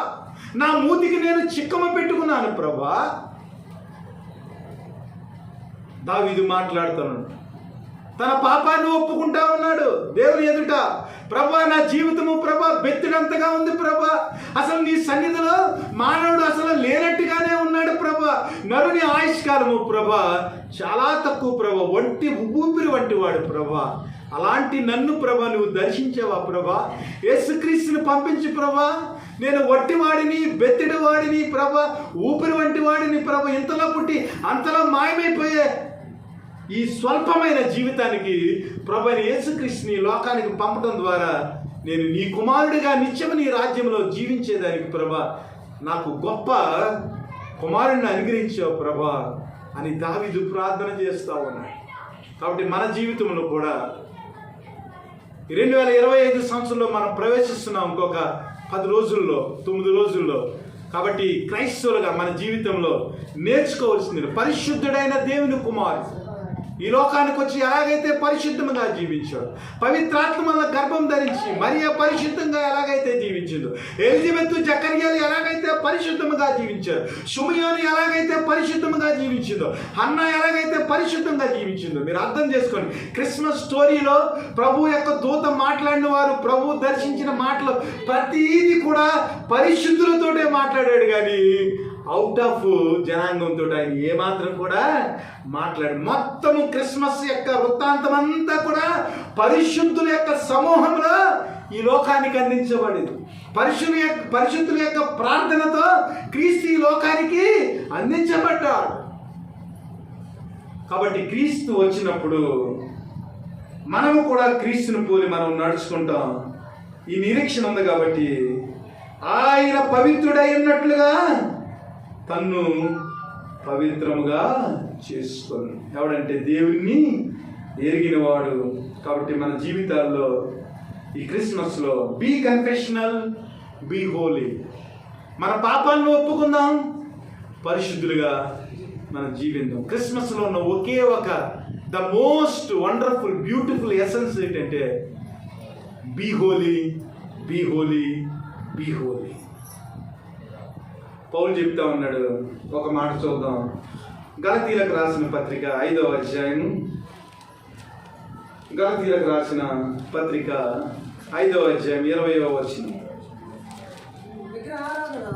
[SPEAKER 1] నా మూతికి నేను చిక్కమ పెట్టుకున్నాను ప్రభా. దావీదు మాట్లాడుతున్నాడు, తన పాపాన్ని ఒప్పుకుంటా ఉన్నాడు దేవుని ఎదుట. ప్రభా, నా జీవితము ప్రభా బెత్తిడంతగా ఉంది ప్రభా, అసలు నీ సన్నిధిలో మానవుడు అసలు లేనట్టుగానే ఉన్నాడు ప్రభా. నరుని ఆయుష్కాలము ప్రభా చాలా తక్కువ ప్రభా, ఒంటి ఊపిరి వంటి వాడు ప్రభా. అలాంటి నన్ను ప్రభా నువ్వు దర్శించావా ప్రభా? యేసుక్రీస్తుని పంపించి ప్రభా, నేను వట్టివాడిని, బెత్తిడి వాడిని ప్రభా, ఊపిరి వంటి వాడిని ప్రభా, ఇంతలో పుట్టి అంతలో మాయమైపోయే ఈ స్వల్పమైన జీవితానికి ప్రభువైన యేసుక్రీస్తుని లోకానికి పంపడం ద్వారా నేను నీ కుమారుడిగా నిత్యము నీ రాజ్యంలో జీవించేదానికి ప్రభా నాకు గొప్ప కుమారుడిని అనుగ్రహించావు ప్రభా అని దావీదు ప్రార్థన చేస్తూ ఉన్నాడు. కాబట్టి మన జీవితంలో కూడా 2025 సంవత్సరంలో మనం ప్రవేశిస్తున్నాం ఇంకొక 10 రోజుల్లో, 9 రోజుల్లో. కాబట్టి క్రైస్తవులుగా మన జీవితంలో నేర్చుకోవాల్సింది పరిశుద్ధుడైన దేవుని కుమారుడు ఈ లోకానికి వచ్చి ఎలాగైతే పరిశుద్ధంగా జీవించాడు, పవిత్రాత్మ వల్ల గర్భం ధరించి మరియ పరిశుద్ధంగా ఎలాగైతే జీవించిందో, ఎలిజబెత్ జకర్యాలు ఎలాగైతే పరిశుద్ధంగా జీవించారు, షిమయోను ఎలాగైతే పరిశుద్ధంగా జీవించిందో, హన్న ఎలాగైతే పరిశుద్ధంగా జీవించిందో మీరు అర్థం చేసుకోండి. క్రిస్మస్ స్టోరీలో ప్రభు యొక్క దూత మాట్లాడిన వారు, ప్రభు దర్శించిన మాటలు ప్రతిదీ కూడా పరిశుద్ధులతోటే మాట్లాడాడు, కానీ అవుట్ ఆఫ్ జనాంగంతో ఆయన ఏమాత్రం కూడా మాట్లాడు. మొత్తము క్రిస్మస్ యొక్క వృత్తాంతం అంతా కూడా పరిశుద్ధుల యొక్క సమూహంలో ఈ లోకానికి అందించబడింది. పరిశుద్ధుల యొక్క ప్రార్థనతో క్రీస్తు ఈ లోకానికి అందించబడ్డాడు. కాబట్టి క్రీస్తు వచ్చినప్పుడు మనము కూడా క్రీస్తుని పోలి మనం నడుచుకుంటాం. ఈ నిరీక్షణ ఉంది కాబట్టి ఆయన పవిత్రుడై ఉన్నట్లుగా తన్ను పవిత్రముగా చేసుకోను. ఎవడంటే దేవుణ్ణి ఎరిగినవాడు. కాబట్టి మన జీవితాల్లో ఈ క్రిస్మస్లో బీ కన్ఫెషనల్, బీ హోలీ. మన పాపాలను ఒప్పుకుందాం, పరిశుద్ధులుగా మనం జీవిద్దాం. క్రిస్మస్లో ఉన్న ఒకే ఒక the most wonderful beautiful essence ఏంటంటే be holy, be holy, be holy. Paul చెప్తా ఉన్నాడు. ఒక మాట చూద్దాం. గలతీలకు రాసిన పత్రిక 5వ అధ్యాయం. గలతీలకు రాసిన పత్రిక 5వ అధ్యాయం 20వ వచనం.
[SPEAKER 2] విగ్రహారాధన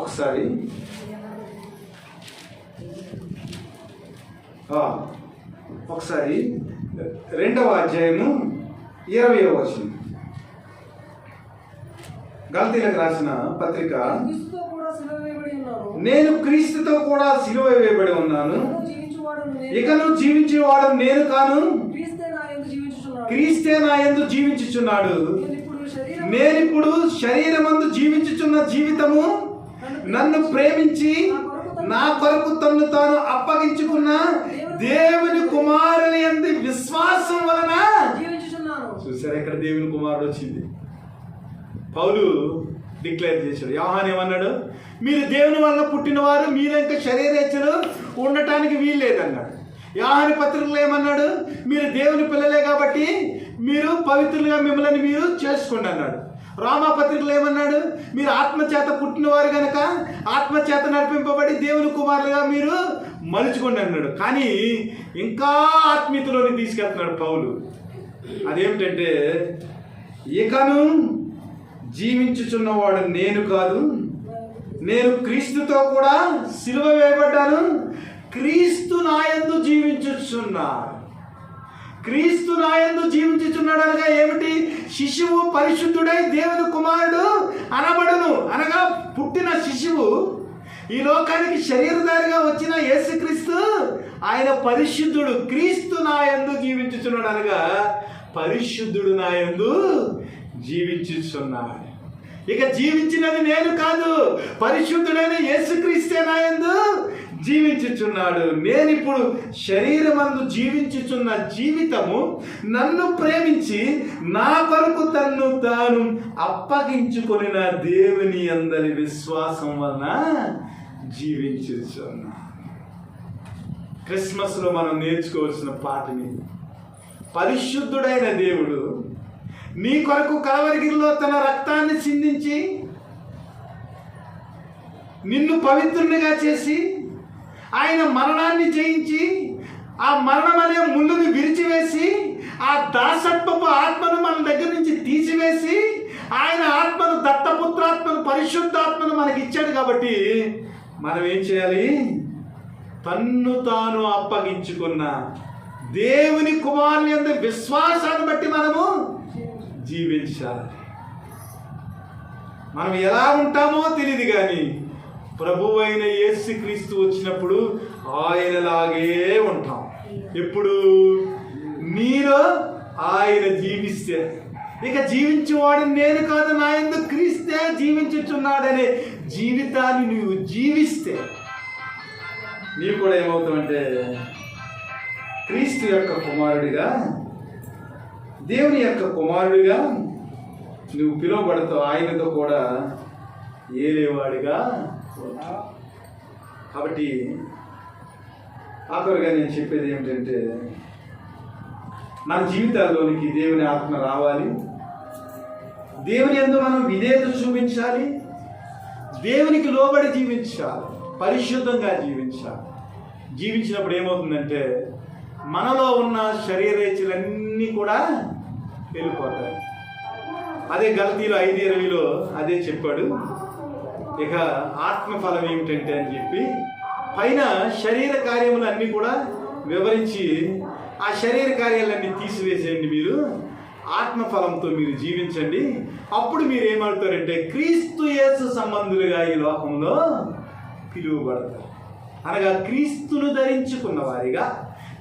[SPEAKER 1] ఒకసారి ఒకసారి 2వ అధ్యాయము 20వ వచనం. గలతీలకు రాసిన పత్రిక. నేను క్రీస్తుతో కూడా సిలువ వేయబడి ఉన్నాను, ఇకను జీవించేవాడు నేను కాను, క్రీస్తే నా యందు జీవించుచున్నాడు. నేనిప్పుడు శరీరమందు జీవించుచున్న జీవితము నన్ను ప్రేమించి నా కొరకు తన్ను తాను అప్పగించుకున్న దేవుని కుమారుని యందు విశ్వాసం వలన చూసారా, ఇక్కడ దేవుని కుమారుడు వచ్చింది. పౌలు డిక్లేర్ చేశాడు. యోహాను ఏమన్నాడు? మీరు దేవుని వల్ల పుట్టినవారు, మీరు ఇంకా శరీరేచ్ఛలు ఉండటానికి వీల్లేదన్నాడు. యోహాను పత్రికలో ఏమన్నాడు? మీరు దేవుని పిల్లలే కాబట్టి మీరు పవిత్రులుగా మిమ్మల్ని మీరు చేసుకోండి అన్నాడు. రామపత్రికలో ఏమన్నాడు? మీరు ఆత్మచేత పుట్టినవారు కనుక ఆత్మచేత నడిపింపబడి దేవుని కుమారులుగా మీరు మలుచుకోండి అన్నాడు. కానీ ఇంకా ఆత్మీయతలోని తీసుకెళ్తున్నాడు పౌలు. అదేమిటంటే, ఇకను జీవించుచున్నవాడు నేను కాదు, నేను క్రీస్తుతో కూడా సిలువ వేయబడ్డాను, క్రీస్తు నా యందు జీవించుచున్నాడు. క్రీస్తు నా యందు జీవించుచున్నాడు అనగా ఏమిటి? శిశువు పరిశుద్ధుడై దేవుని కుమారుడు అనబడును. అనగా పుట్టిన శిశువు ఈ లోకానికి శరీరధారిగా వచ్చిన యేసుక్రీస్తు ఆయన పరిశుద్ధుడు. క్రీస్తు నా యందు జీవించుచున్నాడు అనగా పరిశుద్ధుడు నా యందు జీవించుచున్నాడు. ఇక జీవించినది నేను కాదు, పరిశుద్ధుడైన యేసుక్రీస్తే నా యందు జీవించుచున్నాడు. నేనిప్పుడు శరీరమందు జీవించుచున్న జీవితము నన్ను ప్రేమించి నా కొరకు తన్ను తాను అప్పగించుకొనిన దేవుని అందరి విశ్వాసం వలన జీవించుచున్నా. క్రిస్మస్లో మనం నేర్చుకోవాల్సిన పాఠని, పరిశుద్ధుడైన దేవుడు నీ కొరకు కలవరిగిరిలో తన రక్తాన్ని చిందించి నిన్ను పవిత్రునిగా చేసి ఆయన మరణాన్ని జయించి ఆ మరణం అనే ముళ్ళుని విరిచివేసి ఆ దాసత్వపు ఆత్మను మన దగ్గర నుంచి తీసివేసి ఆయన ఆత్మను, దత్తపుత్రాత్మను, పరిశుద్ధాత్మను మనకి ఇచ్చాడు. కాబట్టి మనం ఏం చేయాలి? తన్ను తాను అప్పగించుకున్న దేవుని కుమారుని యందు విశ్వాసాన్ని బట్టి మనము జీవించాలి. మనం ఎలా ఉంటామో తెలియదు, కానీ ప్రభువు అయిన యేసుక్రీస్తు వచ్చినప్పుడు ఆయనలాగే ఉంటాం. ఎప్పుడు? నీలో ఆయన జీవిస్తే. ఇక జీవించేవాడు నేను కాదు, నా యందు క్రీస్తే జీవించుచున్నాడనే జీవితాన్ని నువ్వు జీవిస్తే నీవు కూడా ఏమవుతావంటే క్రీస్తు యొక్క కుమారుడిగా, దేవుని యొక్క కుమారుడిగా నువ్వు పిలువబడతావు. ఆయనతో కూడా ఏలేవాడిగా. కాబట్టి ఆఖరుగా నేను చెప్పేది ఏమిటంటే, మన జీవితాల్లోనికి దేవుని ఆత్మ రావాలి. దేవుని యందు మనం విధేయత చూపించాలి. దేవునికి లోబడి జీవించాలి. పరిశుద్ధంగా జీవించాలి. జీవించినప్పుడు ఏమవుతుందంటే మనలో ఉన్న శరీరేచ్ఛలన్నీ కూడా వెళ్ళిపోతాయి. అదే గలతీలో 5:20 అదే చెప్పాడు. ఇక ఆత్మఫలం ఏమిటంటే అని చెప్పి పైన శరీర కార్యములన్నీ కూడా వివరించి ఆ శరీర కార్యాలన్నీ తీసివేసేయండి. మీరు ఆత్మఫలంతో మీరు జీవించండి. అప్పుడు మీరు ఏమవుతారంటే క్రీస్తు యేసు సంబంధులుగా ఈ లోకంలో పిలువబడతారు. అనగా క్రీస్తును ధరించుకున్న వారిగా,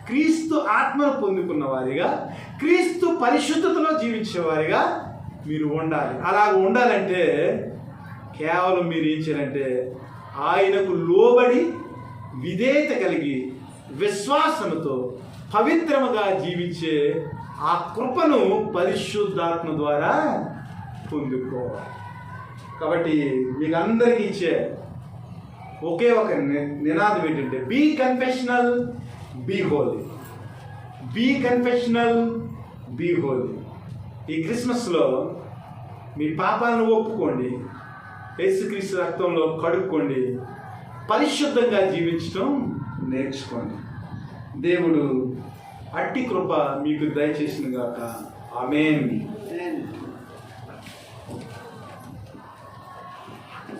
[SPEAKER 1] క్రీస్తు ఆత్మను పొందుకున్న వారిగా, క్రీస్తు పరిశుద్ధతలో జీవించేవారిగా మీరు ఉండాలి. అలా ఉండాలంటే కేవలం మీరు ఏం చేయాలంటే ఆయనకు లోబడి విధేయత కలిగి విశ్వాసముతో పవిత్రముగా జీవించే ఆ కృపను పరిశుద్ధాత్మ ద్వారా పొందుకోవాలి. కాబట్టి మీకు అందరికీ ఇచ్చే ఒకే ఒక నినాదం ఏంటంటే be confessional, be holy. Be confessional, be holy. ఈ క్రిస్మస్లో మీ పాపాలను ఒప్పుకోండి, యేసుక్రీస్తు రక్తంలో కడుక్కోండి, పరిశుద్ధంగా జీవించడం నేర్చుకోండి. దేవుడు అట్టి కృప మీకు దయచేసిన గాక. ఆమేన్.